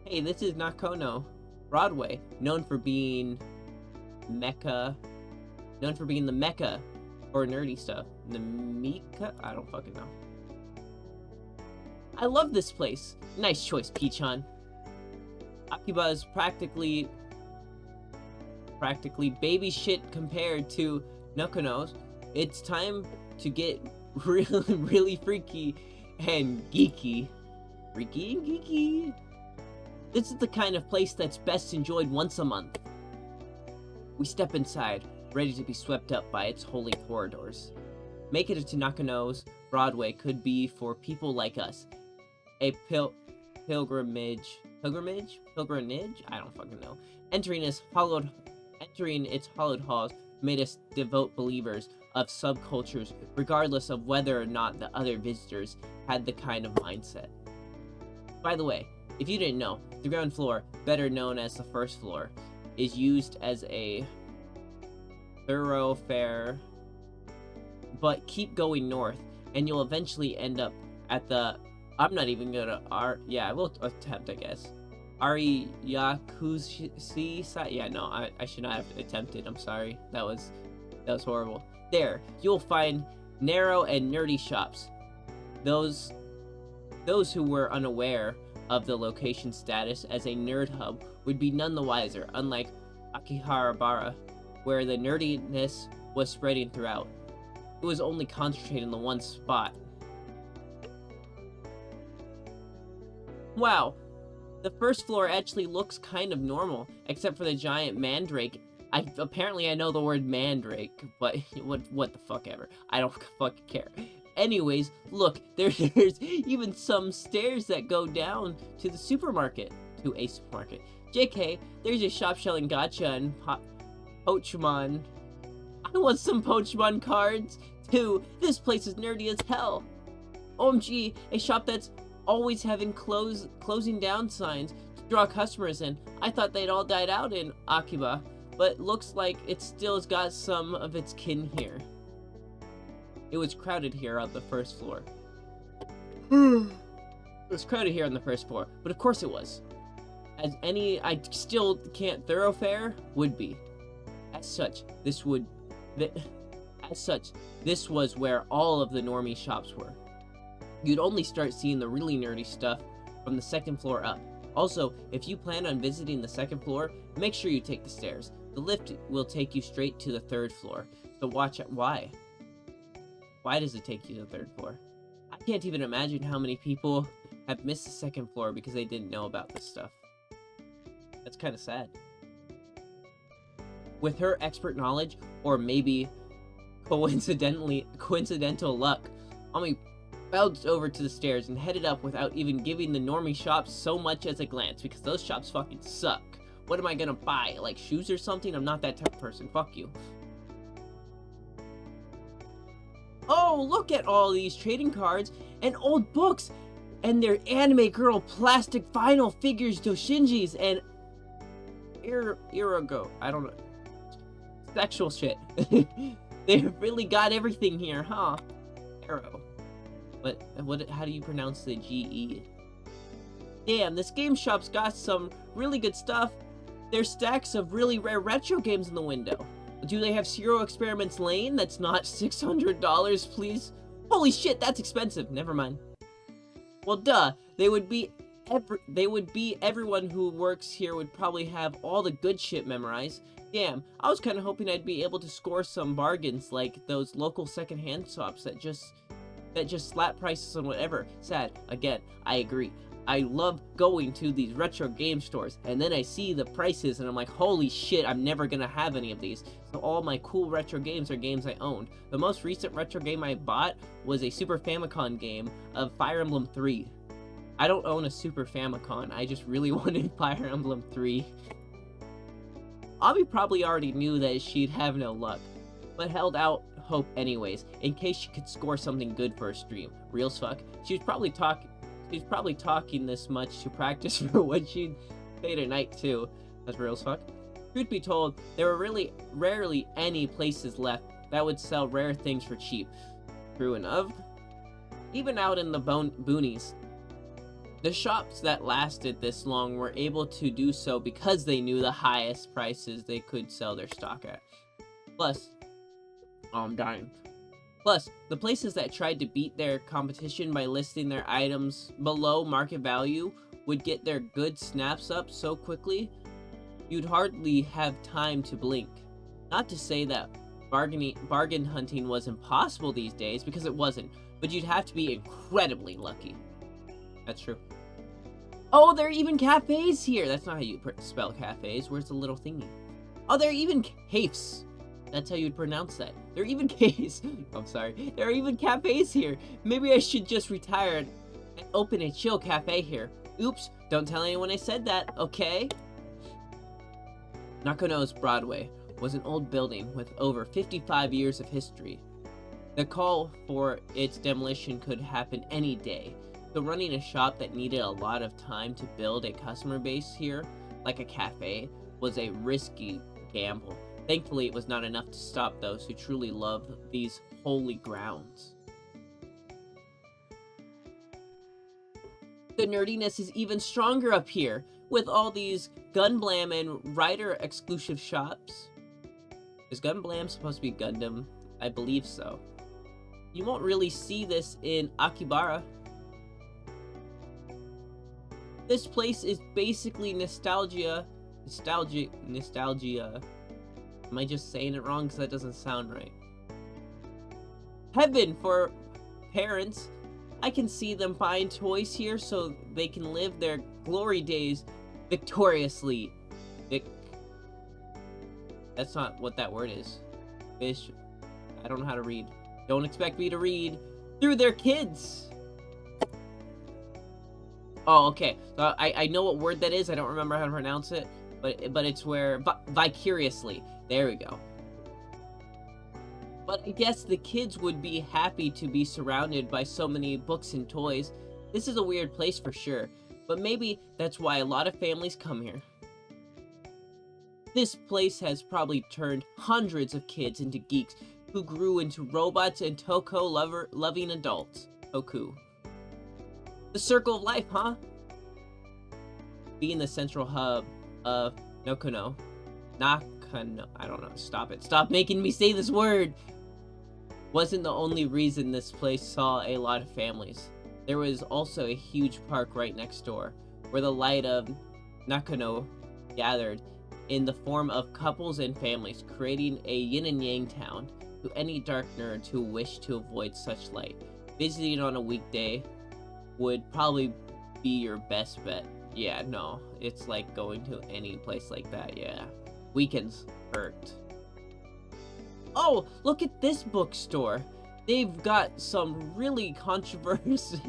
Hey, this is Nakono Broadway, known for being the Mecca for nerdy stuff. The Mika? I don't fucking know. I love this place. Nice choice, Peachon. Akiba is practically baby shit compared to Nakono's. It's time to get really freaky and geeky. Freaky and geeky. This is the kind of place that's best enjoyed once a month. We step inside, ready to be swept up by its holy corridors. Make it to Nakono's Broadway could be for people like us. A pilgrimage? I don't fucking know. Entering its hallowed halls made us devout believers of subcultures, regardless of whether or not the other visitors had the kind of mindset. By the way, if you didn't know, the ground floor, better known as the first floor, is used as a thoroughfare, but keep going north, and you'll eventually end up at the, I'm not even gonna, yeah, we'll attempt, I guess. Yakushi side? Yeah, no, I should not have attempted, I'm sorry. That was horrible. There, you'll find narrow and nerdy shops. Those who were unaware of the location status as a nerd hub would be none the wiser, unlike Akihabara, where the nerdiness was spreading throughout. It was only concentrated in the one spot. Wow, The first floor actually looks kind of normal, except for the giant mandrake. Apparently I know the word mandrake, but what the fuck ever. I don't fucking care. Anyways, look, there's even some stairs that go down to the supermarket. To a supermarket. JK, there's a shop selling gacha and Pochmon. I want some Pochmon cards, too. This place is nerdy as hell. OMG, a shop that's always having closing down signs to draw customers in. I thought they'd all died out in Akiba, but looks like it still's got some of its kin here. It was crowded here on the first floor. It was crowded here on the first floor, but of course it was. As any I still can't thoroughfare would be. As such, this was where all of the normie shops were. You'd only start seeing the really nerdy stuff from the second floor up. Also, if you plan on visiting the second floor, make sure you take the stairs. The lift will take you straight to the third floor, so watch out. Why? Why does it take you to the third floor? I can't even imagine how many people have missed the second floor because they didn't know about this stuff. That's kind of sad. With her expert knowledge, or maybe coincidental luck, Ami bounced over to the stairs and headed up without even giving the normie shops so much as a glance, because those shops fucking suck. What am I gonna buy? Like shoes or something? I'm not that type of person. Fuck you. Oh, look at all these trading cards and old books and their anime girl plastic vinyl figures doshinjis and Irago. I don't know. Sexual shit. They've really got everything here, huh? Arrow. But how do you pronounce the GE? Damn, this game shop's got some really good stuff. There's stacks of really rare retro games in the window. Do they have Zero Experiments Lane that's not $600, please? Holy shit, that's expensive. Never mind. Well, duh. They would be everyone who works here would probably have all the good shit memorized. Damn, I was kind of hoping I'd be able to score some bargains like those local secondhand shops that just slap prices on whatever. Sad. Again, I agree. I love going to these retro game stores, and then I see the prices, and I'm like, holy shit, I'm never gonna have any of these. So all my cool retro games are games I owned. The most recent retro game I bought was a Super Famicom game of Fire Emblem 3. I don't own a Super Famicom, I just really wanted Fire Emblem 3. Abby probably already knew that she'd have no luck, but held out hope anyways, in case she could score something good for a stream. Real as fuck. She's probably talking this much to practice for what she'd say tonight too. That's real as fuck. Truth be told, there were really rarely any places left that would sell rare things for cheap. True enough. Even out in the boonies, the shops that lasted this long were able to do so because they knew the highest prices they could sell their stock at. Plus, oh, I'm dying. Plus, the places that tried to beat their competition by listing their items below market value would get their goods snaps up so quickly, you'd hardly have time to blink. Not to say that bargain hunting was impossible these days, because it wasn't, but you'd have to be incredibly lucky. That's true. Oh, there are even cafes here! That's not how you spell cafes. Where's the little thingy? Oh, there are even cafes! That's how you'd pronounce that. There are even cafes. I'm sorry. There are even cafes here. Maybe I should just retire and open a chill cafe here. Oops, don't tell anyone I said that, okay? Nakano's Broadway was an old building with over 55 years of history. The call for its demolition could happen any day, so running a shop that needed a lot of time to build a customer base here, like a cafe, was a risky gamble. Thankfully, it was not enough to stop those who truly love these holy grounds. The nerdiness is even stronger up here, with all these Gunblam and Rider exclusive shops. Is Gunblam supposed to be Gundam? I believe so. You won't really see this in Akibara. This place is basically nostalgia. Am I just saying it wrong? Because that doesn't sound right. Heaven for parents I can see them buying toys here so they can live their glory days victoriously. That's not what that word is. Fish. I don't know how to read. Don't expect me to read. Through their kids. Oh, okay. So I know what word that is. I don't remember how to pronounce it. But it's where... vicariously. There we go. But I guess the kids would be happy to be surrounded by so many books and toys. This is a weird place for sure. But maybe that's why a lot of families come here. This place has probably turned hundreds of kids into geeks who grew into robots and Toko-loving adults. Toku. The circle of life, huh? Being the central hub of Nakano. I don't know. Stop it. Stop making me say this word! Wasn't the only reason this place saw a lot of families. There was also a huge park right next door, where the light of Nakano gathered in the form of couples and families, creating a yin and yang town to any dark nerds who wish to avoid such light. Visiting on a weekday would probably be your best bet. Yeah, no, it's like going to any place like that, yeah. Weekends hurt. Oh, look at this bookstore. They've got some really controversial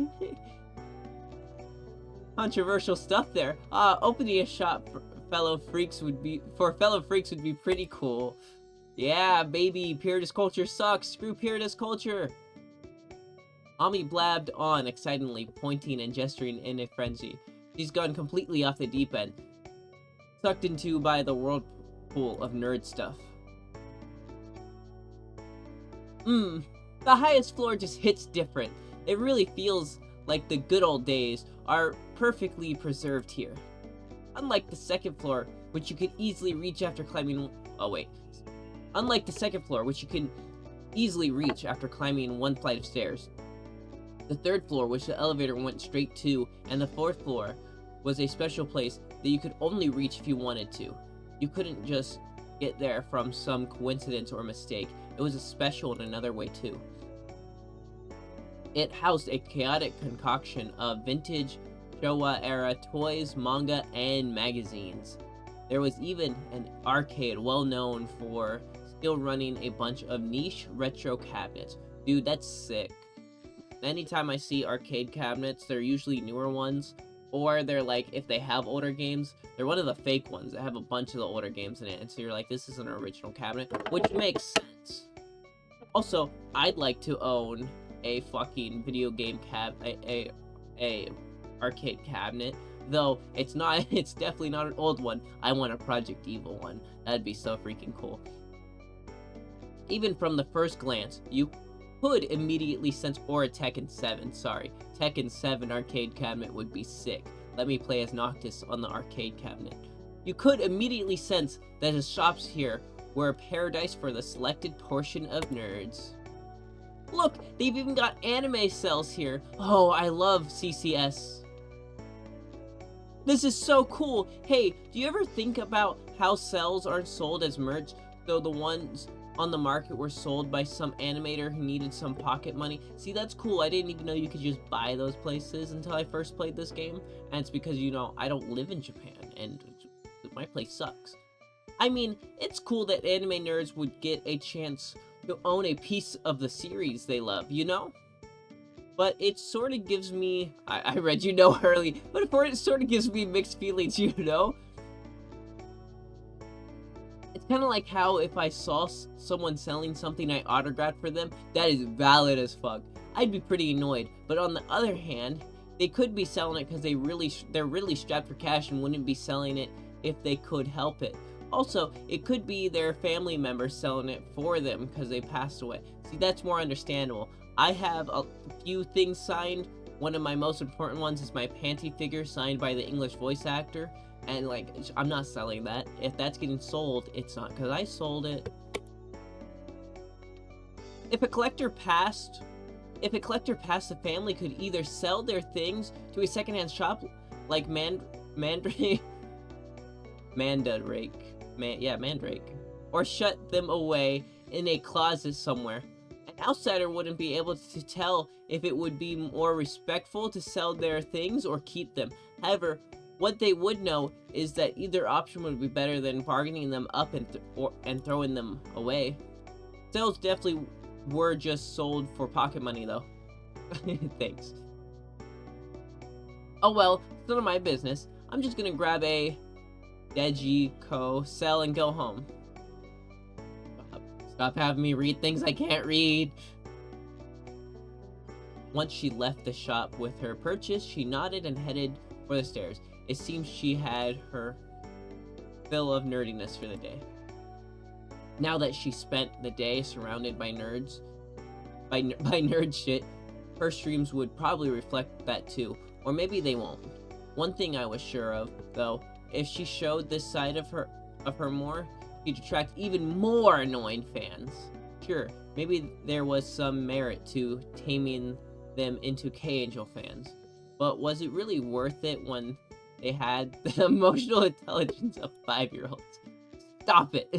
stuff there. Opening a shop for fellow freaks would be pretty cool. Yeah, baby, Pyridus culture sucks. Screw Pyridus culture. Ami blabbed on excitedly, pointing and gesturing in a frenzy. She's gone completely off the deep end, sucked into by the whirlpool of nerd stuff. The highest floor just hits different. It really feels like the good old days are perfectly preserved here. Unlike the second floor, which you could easily reach after climbing... Unlike the second floor, which you can easily reach after climbing one flight of stairs. The third floor, which the elevator went straight to, and the fourth floor was a special place that you could only reach if you wanted to. You couldn't just get there from some coincidence or mistake. It was a special in another way too. It housed a chaotic concoction of vintage Showa-era toys, manga, and magazines. There was even an arcade well known for still running a bunch of niche retro cabinets. Dude, that's sick. Anytime I see arcade cabinets, they're usually newer ones, or they're like, if they have older games, they're one of the fake ones that have a bunch of the older games in it, and so you're like, this is an original cabinet, which makes sense. Also, I'd like to own a fucking video game a arcade cabinet, though it's definitely not an old one. I want a Project Evil one. That'd be so freaking cool. Even from the first glance, you could immediately sense, or a Tekken 7 arcade cabinet would be sick. Let me play as Noctis on the arcade cabinet. You could immediately sense that the shops here were a paradise for the selected portion of nerds. Look, they've even got anime sales here. Oh, I love CCS. This is so cool. Hey, do you ever think about how cells aren't sold as merch, though the ones on the market were sold by some animator who needed some pocket money? See, that's cool. I didn't even know you could just buy those places until I first played this game. And it's because, you know, I don't live in Japan, and my place sucks. I mean, it's cool that anime nerds would get a chance to own a piece of the series they love, you know? But it sort of gives me... I read you know early, but it sort of gives me mixed feelings, you know? It's kind of like how if I saw someone selling something I autographed for them, that is valid as fuck. I'd be pretty annoyed, but on the other hand, they could be selling it because they're really strapped for cash and wouldn't be selling it if they could help it. Also, it could be their family members selling it for them because they passed away. See, that's more understandable. I have a few things signed. One of my most important ones is my Panty figure signed by the English voice actor. And, like, I'm not selling that. If that's getting sold, it's not, because I sold it. If a collector passed, the family could either sell their things to a secondhand shop like Mandrake, or shut them away in a closet somewhere. And Outsider wouldn't be able to tell if it would be more respectful to sell their things or keep them. However, what they would know is that either option would be better than bargaining them up and throwing them away. Sales definitely were just sold for pocket money, though. Thanks. Oh well, it's none of my business. I'm just gonna grab a Deji sell and go home. Stop having me read things I can't read. Once she left the shop with her purchase, she nodded and headed for the stairs. It seems she had her fill of nerdiness for the day. Now that she spent the day surrounded by nerds, by nerd shit, her streams would probably reflect that too. Or maybe they won't. One thing I was sure of, though, if she showed this side of her more, she'd attract even more annoying fans. Sure, maybe there was some merit to taming them into K-Angel fans, but was it really worth it when they had the emotional intelligence of 5-year-olds? Stop it!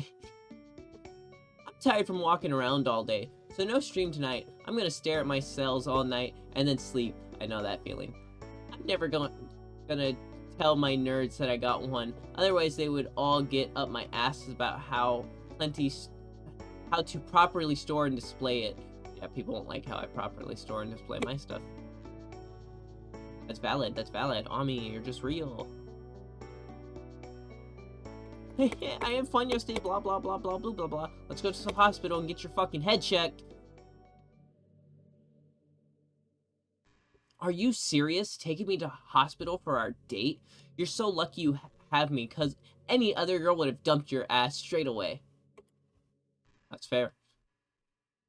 I'm tired from walking around all day, so no stream tonight. I'm gonna stare at my cells all night and then sleep. I know that feeling. I'm never gonna tell my nerds that I got one, otherwise they would all get up my asses about how to properly store and display it. Yeah, people won't like how I properly store and display my stuff. That's valid, that's valid. Ami, you're just real. I had fun yesterday, blah blah blah blah blah blah blah. Let's go to the hospital and get your fucking head checked. Are you serious? Taking me to hospital for our date? You're so lucky you have me, cause any other girl would have dumped your ass straight away. That's fair.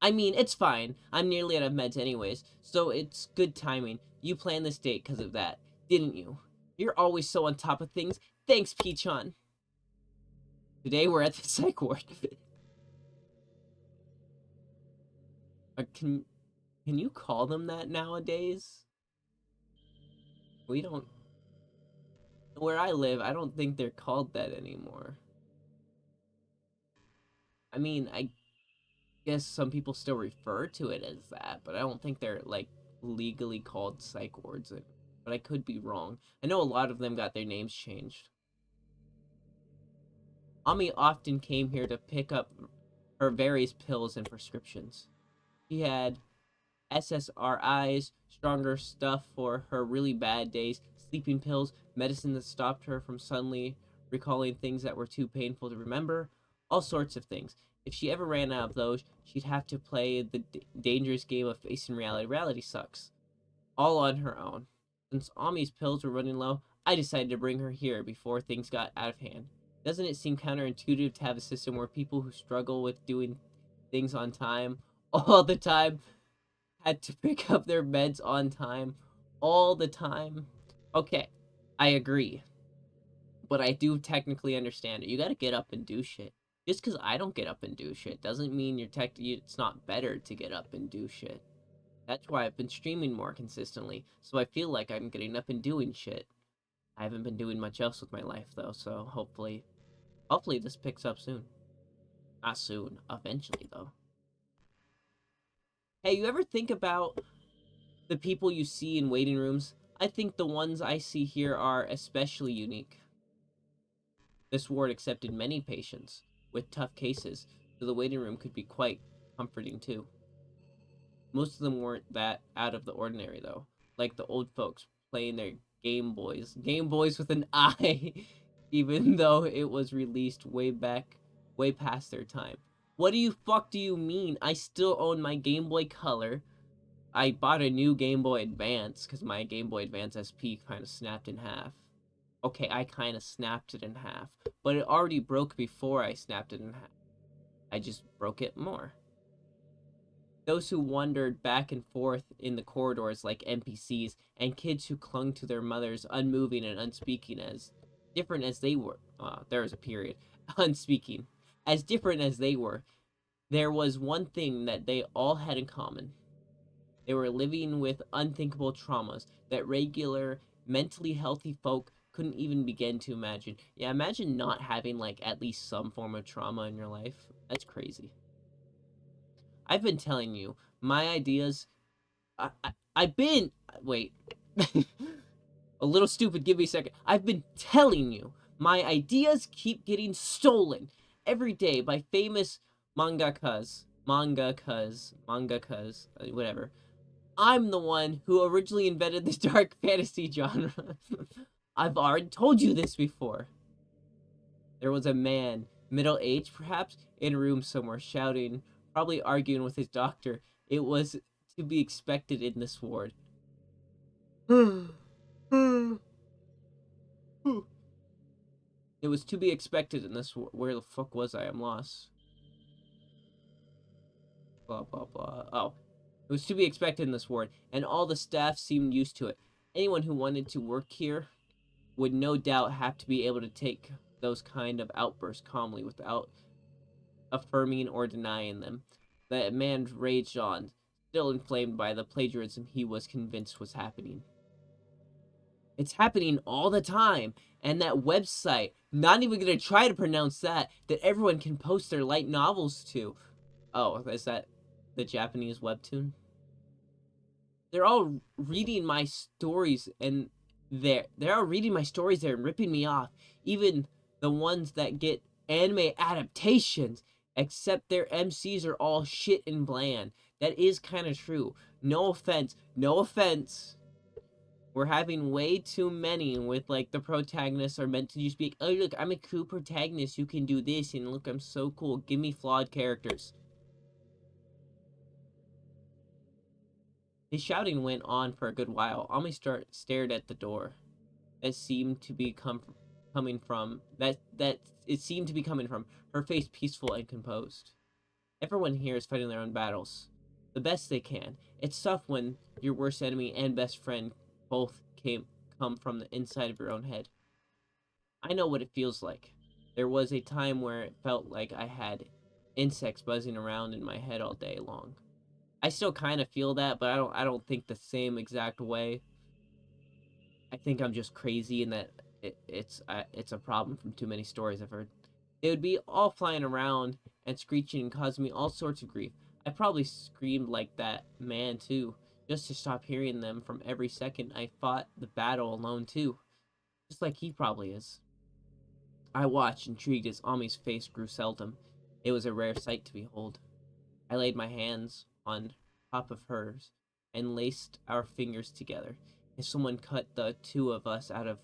I mean, it's fine. I'm nearly out of meds anyways, so it's good timing. You planned this date because of that, didn't you? You're always so on top of things. Thanks, Pichon. Today we're at the psych ward. Can you call them that nowadays? We don't... Where I live, I don't think they're called that anymore. I mean, I guess some people still refer to it as that, but I don't think they're, like, legally called psych wards. But I could be wrong. I know a lot of them got their names changed. Ami often came here to pick up her various pills and prescriptions. She had SSRIs, stronger stuff for her really bad days, sleeping pills, medicine that stopped her from suddenly recalling things that were too painful to remember, all sorts of things. If she ever ran out of those, she'd have to play the dangerous game of facing reality. Reality sucks. All on her own. Since Ami's pills were running low, I decided to bring her here before things got out of hand. Doesn't it seem counterintuitive to have a system where people who struggle with doing things on time, all the time, had to pick up their meds on time, all the time? Okay, I agree. But I do technically understand it. You gotta get up and do shit. Just because I don't get up and do shit doesn't mean it's not better to get up and do shit. That's why I've been streaming more consistently, so I feel like I'm getting up and doing shit. I haven't been doing much else with my life, though, so hopefully this picks up soon. Not soon, eventually, though. Hey, you ever think about the people you see in waiting rooms? I think the ones I see here are especially unique. This ward accepted many patients with tough cases, so the waiting room could be quite comforting, too. Most of them weren't that out of the ordinary, though. Like the old folks playing their Game Boys. Game Boys with an I, even though it was released way past their time. What do you mean? I still own my Game Boy Color. I bought a new Game Boy Advance, because my Game Boy Advance SP kind of snapped in half. Okay, I kind of snapped it in half, but it already broke before I snapped it in half. I just broke it more. Those who wandered back and forth in the corridors like NPCs, and kids who clung to their mothers, unmoving and unspeaking, as different as they were. There was a period. Unspeaking. As different as they were, there was one thing that they all had in common. They were living with unthinkable traumas that regular, mentally healthy folk couldn't even begin to imagine. Yeah, imagine not having, like, at least some form of trauma in your life. That's crazy. I've been telling you, my ideas. I've been. Wait. A little stupid, give me a second. I've been telling you, my ideas keep getting stolen every day by famous mangakas, whatever. I'm the one who originally invented the dark fantasy genre. I've already told you this before. There was a man, middle-aged perhaps, in a room somewhere, shouting, probably arguing with his doctor. It was to be expected in this ward. It was to be expected in this. Where the fuck was I? I'm lost. Blah, blah, blah. Oh. It was to be expected in this ward, and all the staff seemed used to it. Anyone who wanted to work here would no doubt have to be able to take those kind of outbursts calmly without affirming or denying them. That man raged on, still inflamed by the plagiarism he was convinced was happening. It's happening all the time. And that website, not even going to try to pronounce that everyone can post their light novels to. Oh, is that the Japanese webtoon? They're all reading my stories and they're all reading my stories there and ripping me off. Even the ones that get anime adaptations, except their MCs are all shit and bland. That is kind of true. No offense. No offense. We're having way too many with, like, the protagonists are meant to just be like, oh, look, I'm a cool protagonist who can do this, and look, I'm so cool. Give me flawed characters. His shouting went on for a good while. Ami stared at the door. That seemed to be coming from, her face peaceful and composed. Everyone here is fighting their own battles. The best they can. It's tough when your worst enemy and best friend both come from the inside of your own head. I know what it feels like. There was a time where it felt like I had insects buzzing around in my head all day long. I still kind of feel that, but I don't think the same exact way. I think I'm just crazy and that it's a problem from too many stories I've heard. They would be all flying around and screeching and causing me all sorts of grief. I probably screamed like that man too, just to stop hearing them from every second I fought the battle alone too, just like he probably is. I watched, intrigued, as Ami's face grew seldom. It was a rare sight to behold. I laid my hands on top of hers and laced our fingers together. If someone cut the two of us out of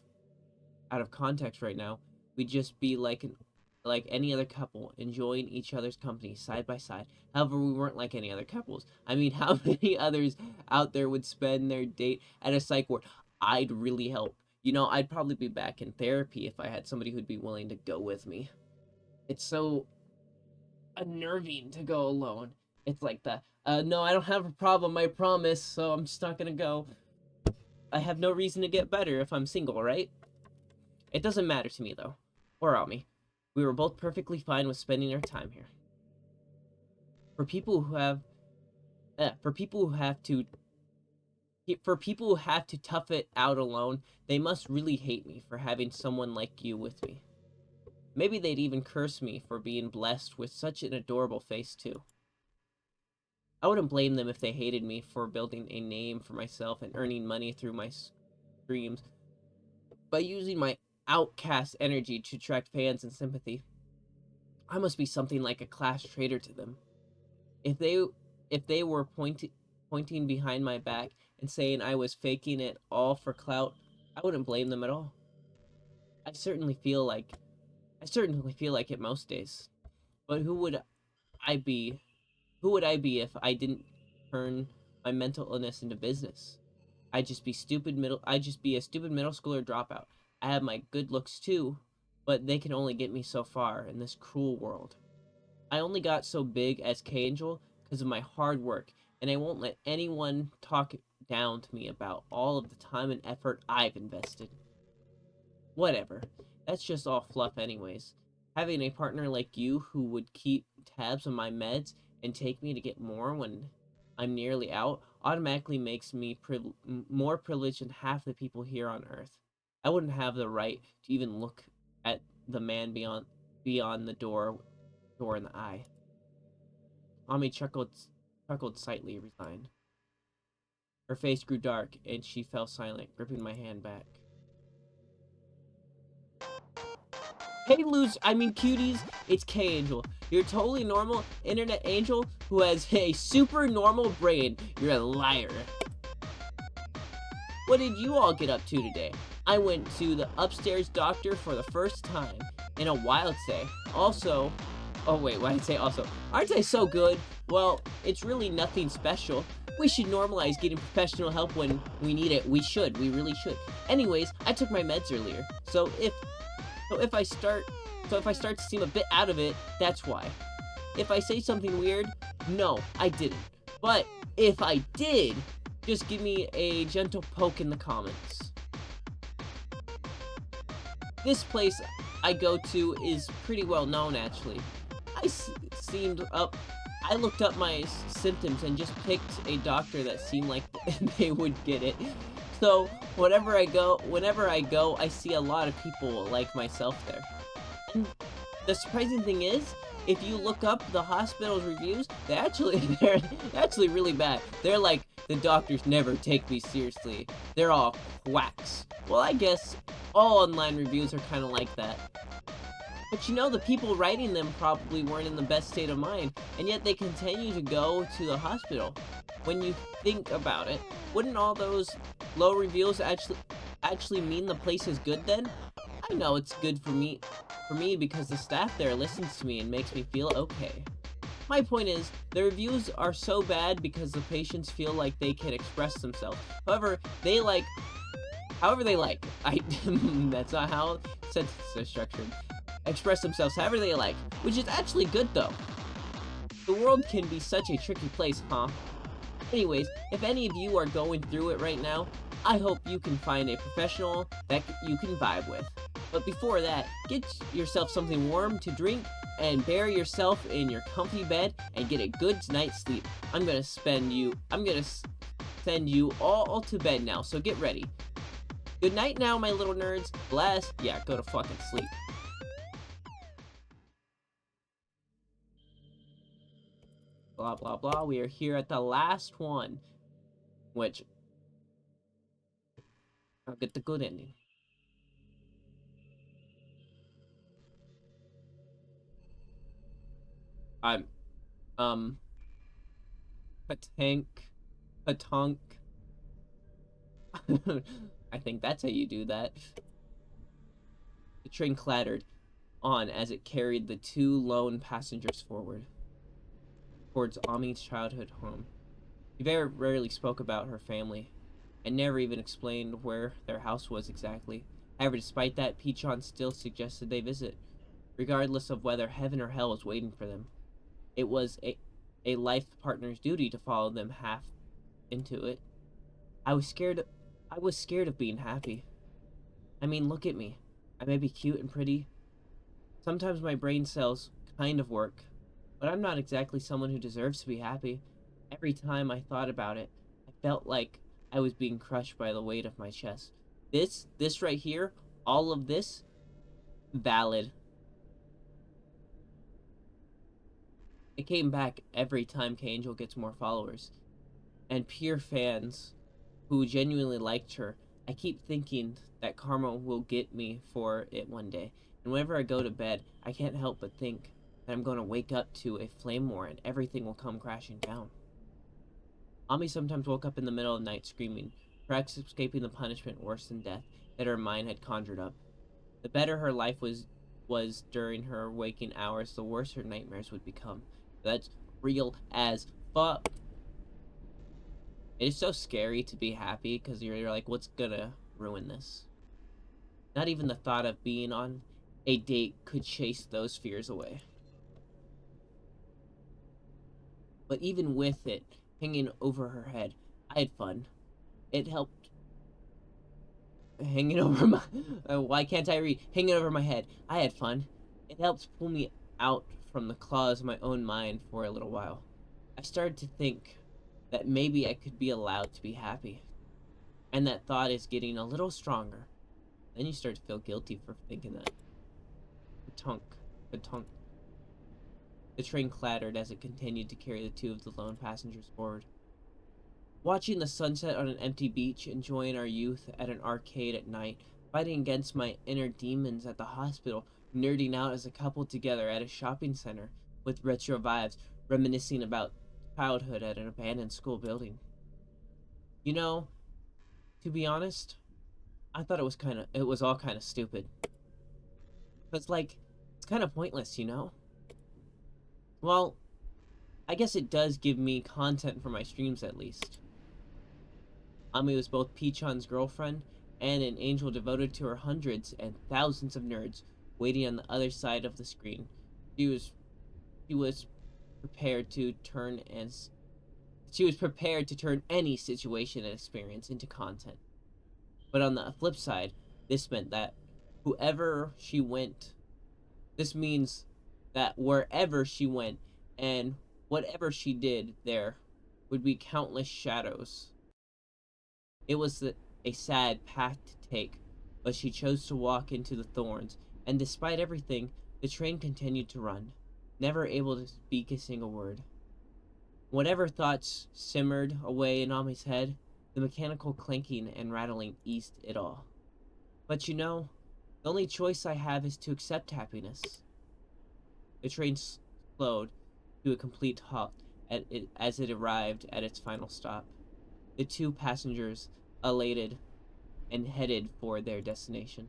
context right now, we'd just be like any other couple, enjoying each other's company side by side. However, we weren't like any other couples. I mean, how many others out there would spend their date at a psych ward? I'd really help. You know, I'd probably be back in therapy if I had somebody who'd be willing to go with me. It's so unnerving to go alone. It's like the, no, I don't have a problem, I promise, so I'm just not gonna go. I have no reason to get better if I'm single, right? It doesn't matter to me, though. Or Ami. We were both perfectly fine with spending our time here. For people who have... for people who have to... For people who have to tough it out alone, they must really hate me for having someone like you with me. Maybe they'd even curse me for being blessed with such an adorable face, too. I wouldn't blame them if they hated me for building a name for myself and earning money through my streams by using my outcast energy to attract fans and sympathy. I must be something like a class traitor to them. If they were pointing behind my back and saying I was faking it all for clout, I wouldn't blame them at all. I certainly feel like it most days. But who would I be? Who would I be if I didn't turn my mental illness into business? I'd just be a stupid middle schooler dropout. I have my good looks too, but they can only get me so far in this cruel world. I only got so big as K-Angel because of my hard work, and I won't let anyone talk down to me about all of the time and effort I've invested. Whatever. That's just all fluff anyways. Having a partner like you who would keep tabs on my meds and take me to get more when I'm nearly out automatically makes me more privileged than half the people here on Earth. I wouldn't have the right to even look at the man beyond the door in the eye. Ami chuckled chuckled slightly, resigned. Her face grew dark, and she fell silent, gripping my hand back. Hey, cuties, it's K-Angel. You're totally normal internet angel who has a super normal brain. You're a liar. What did you all get up to today? I went to the upstairs doctor for the first time in a while today. Also, oh wait, why did I say also? Aren't I so good? Well, it's really nothing special. We should normalize getting professional help when we need it. We really should. Anyways, I took my meds earlier. So if I start to seem a bit out of it, that's why. If I say something weird, no, I didn't. But if I did, just give me a gentle poke in the comments. This place I go to is pretty well known, actually. I looked up my symptoms and just picked a doctor that seemed like they would get it. So whenever I go, I see a lot of people like myself there. And the surprising thing is, if you look up the hospital's reviews, they're actually really bad. They're like, the doctors never take me seriously. They're all quacks. Well, I guess all online reviews are kind of like that. But you know, the people writing them probably weren't in the best state of mind, and yet they continue to go to the hospital. When you think about it, wouldn't all those low reviews actually mean the place is good then? I know it's good for me because the staff there listens to me and makes me feel okay. My point is, the reviews are so bad because the patients feel like they can express themselves. However they like. That's not how sentences are structured. Express themselves however they like, which is actually good though. The world can be such a tricky place, huh? Anyways, if any of you are going through it right now, I hope you can find a professional that you can vibe with. But before that, get yourself something warm to drink and bury yourself in your comfy bed and get a good night's sleep. I'm gonna send you all to bed now, so get ready. Good night now, my little nerds. Bless. Yeah, go to fucking sleep. Blah, blah, blah. We are here at the last one, which I'll get the good ending. Patank. I think that's how you do that. The train clattered on as it carried the two lone passengers towards Ami's childhood home. He very rarely spoke about her family, and never even explained where their house was exactly. However, despite that, Pichon still suggested they visit, regardless of whether heaven or hell was waiting for them. It was a life partner's duty to follow them half into it. I was scared of being happy. I mean, look at me. I may be cute and pretty. Sometimes my brain cells kind of work, but I'm not exactly someone who deserves to be happy. Every time I thought about it, I felt like I was being crushed by the weight of my chest. This right here, all of this, valid. It came back every time K-Angel gets more followers, and pure fans who genuinely liked her. I keep thinking that karma will get me for it one day, and whenever I go to bed, I can't help but think that I'm going to wake up to a flame war and everything will come crashing down. Ami sometimes woke up in the middle of the night screaming, perhaps escaping the punishment worse than death that her mind had conjured up. The better her life was during her waking hours, the worse her nightmares would become. That's real as fuck. It is so scary to be happy because you're like, what's gonna ruin this? Not even the thought of being on a date could chase those fears away. But even with it hanging over her head, I had fun. It helped. Hanging over my... why can't I read? Hanging over my head. I had fun. It helped pull me out from the claws of my own mind for a little while. I started to think that maybe I could be allowed to be happy. And that thought is getting a little stronger. Then you start to feel guilty for thinking that. Patunk. The train clattered as it continued to carry the two of the lone passengers forward. Watching the sunset on an empty beach, enjoying our youth at an arcade at night, fighting against my inner demons at the hospital, nerding out as a couple together at a shopping center with retro vibes, reminiscing about childhood at an abandoned school building. You know, to be honest, I thought it was all kind of stupid. Cause like, it's kind of pointless, you know? Well, I guess it does give me content for my streams at least. Ami was both Pichon's girlfriend and an angel devoted to her hundreds and thousands of nerds waiting on the other side of the screen. She was she was prepared to turn as she was prepared to turn any situation and experience into content. But on the flip side, this meant that whoever she went, this means that wherever she went and whatever she did there would be countless shadows. It was a sad path to take, but she chose to walk into the thorns, and despite everything, the train continued to run, never able to speak a single word. Whatever thoughts simmered away in Ami's head, the mechanical clanking and rattling eased it all. But you know, the only choice I have is to accept happiness. The train slowed to a complete halt as it arrived at its final stop. The two passengers, elated, and headed for their destination.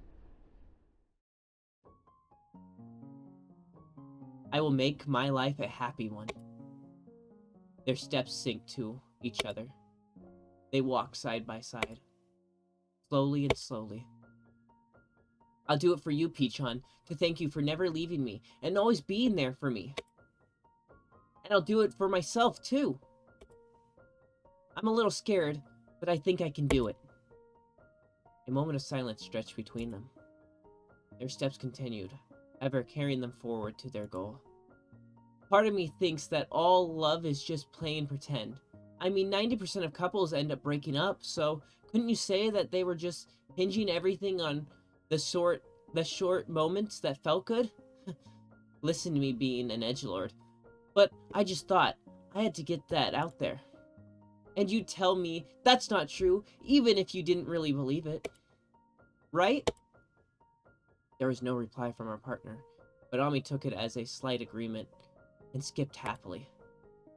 I will make my life a happy one. Their steps sync to each other. They walk side by side, slowly and slowly. I'll do it for you, Pichon, to thank you for never leaving me and always being there for me. And I'll do it for myself, too. I'm a little scared, but I think I can do it. A moment of silence stretched between them. Their steps continued, ever carrying them forward to their goal. Part of me thinks that all love is just plain pretend. I mean, 90% of couples end up breaking up, so couldn't you say that they were just hinging everything on the short moments that felt good? Listen to me being an edgelord. But I just thought I had to get that out there. And you tell me that's not true, even if you didn't really believe it. Right? There was no reply from our partner, but Ami took it as a slight agreement and skipped happily.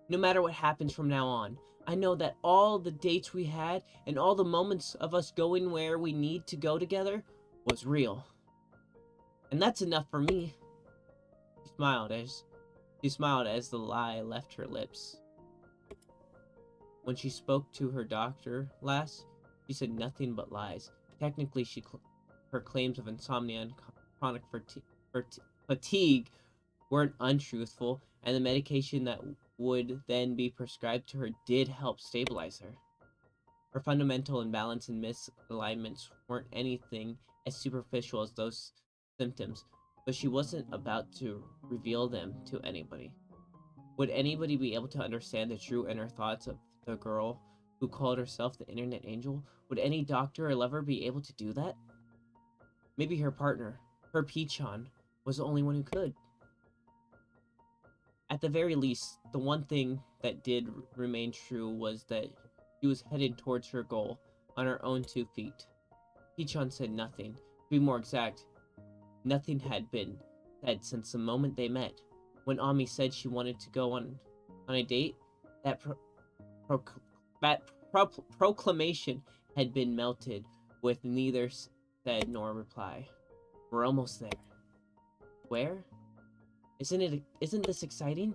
No matter what happens from now on, I know that all the dates we had and all the moments of us going where we need to go together was real. And that's enough for me. She smiled as the lie left her lips. When she spoke to her doctor last, she said nothing but lies. Technically, her claims of insomnia and chronic fatigue weren't untruthful, and the medication that would then be prescribed to her did help stabilize her. Her fundamental imbalance and misalignments weren't anything as superficial as those symptoms, but she wasn't about to reveal them to anybody. Would anybody be able to understand the true inner thoughts of the girl who called herself the Internet Angel? Would any doctor or lover be able to do that? Maybe her partner, her Pichon, was the only one who could. At the very least, the one thing that did remain true was that she was headed towards her goal on her own 2 feet. Pichon said nothing. To be more exact, nothing had been said since the moment they met. When Ami said she wanted to go on a date, that proclamation had been melted with neither said nor reply. We're almost there. Where? Isn't this exciting?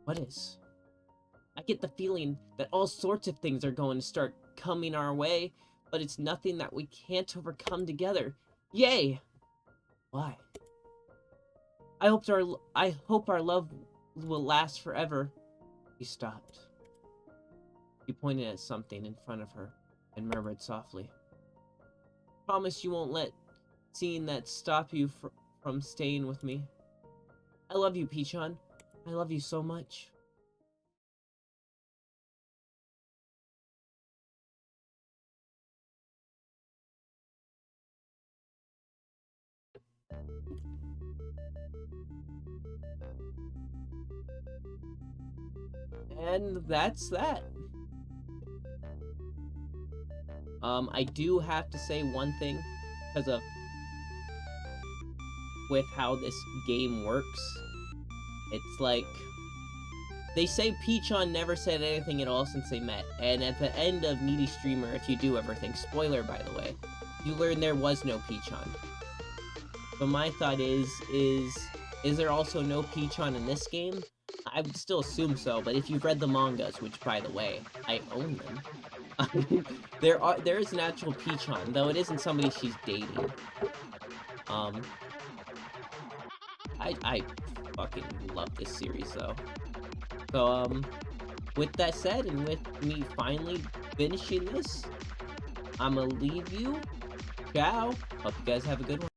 What is? I get the feeling that all sorts of things are going to start coming our way, but it's nothing that we can't overcome together. Yay! Why? I hope our love will last forever. He stopped. He pointed at something in front of her and murmured softly. Promise you won't let seeing that stop you from staying with me. I love you, Pichon. I love you so much. And that's that. I do have to say one thing, because of with how this game works. It's like, they say Peachon never said anything at all since they met, and at the end of Needy Streamer, if you do everything, spoiler by the way, you learn there was no Peachon. But my thought is there also no Peachon in this game? I would still assume so, but if you've read the mangas, which by the way, I own them, there is an actual Peachon, though it isn't somebody she's dating. I fucking love this series though. So, with that said, and with me finally finishing this, I'ma leave you. Ciao. Hope you guys have a good one.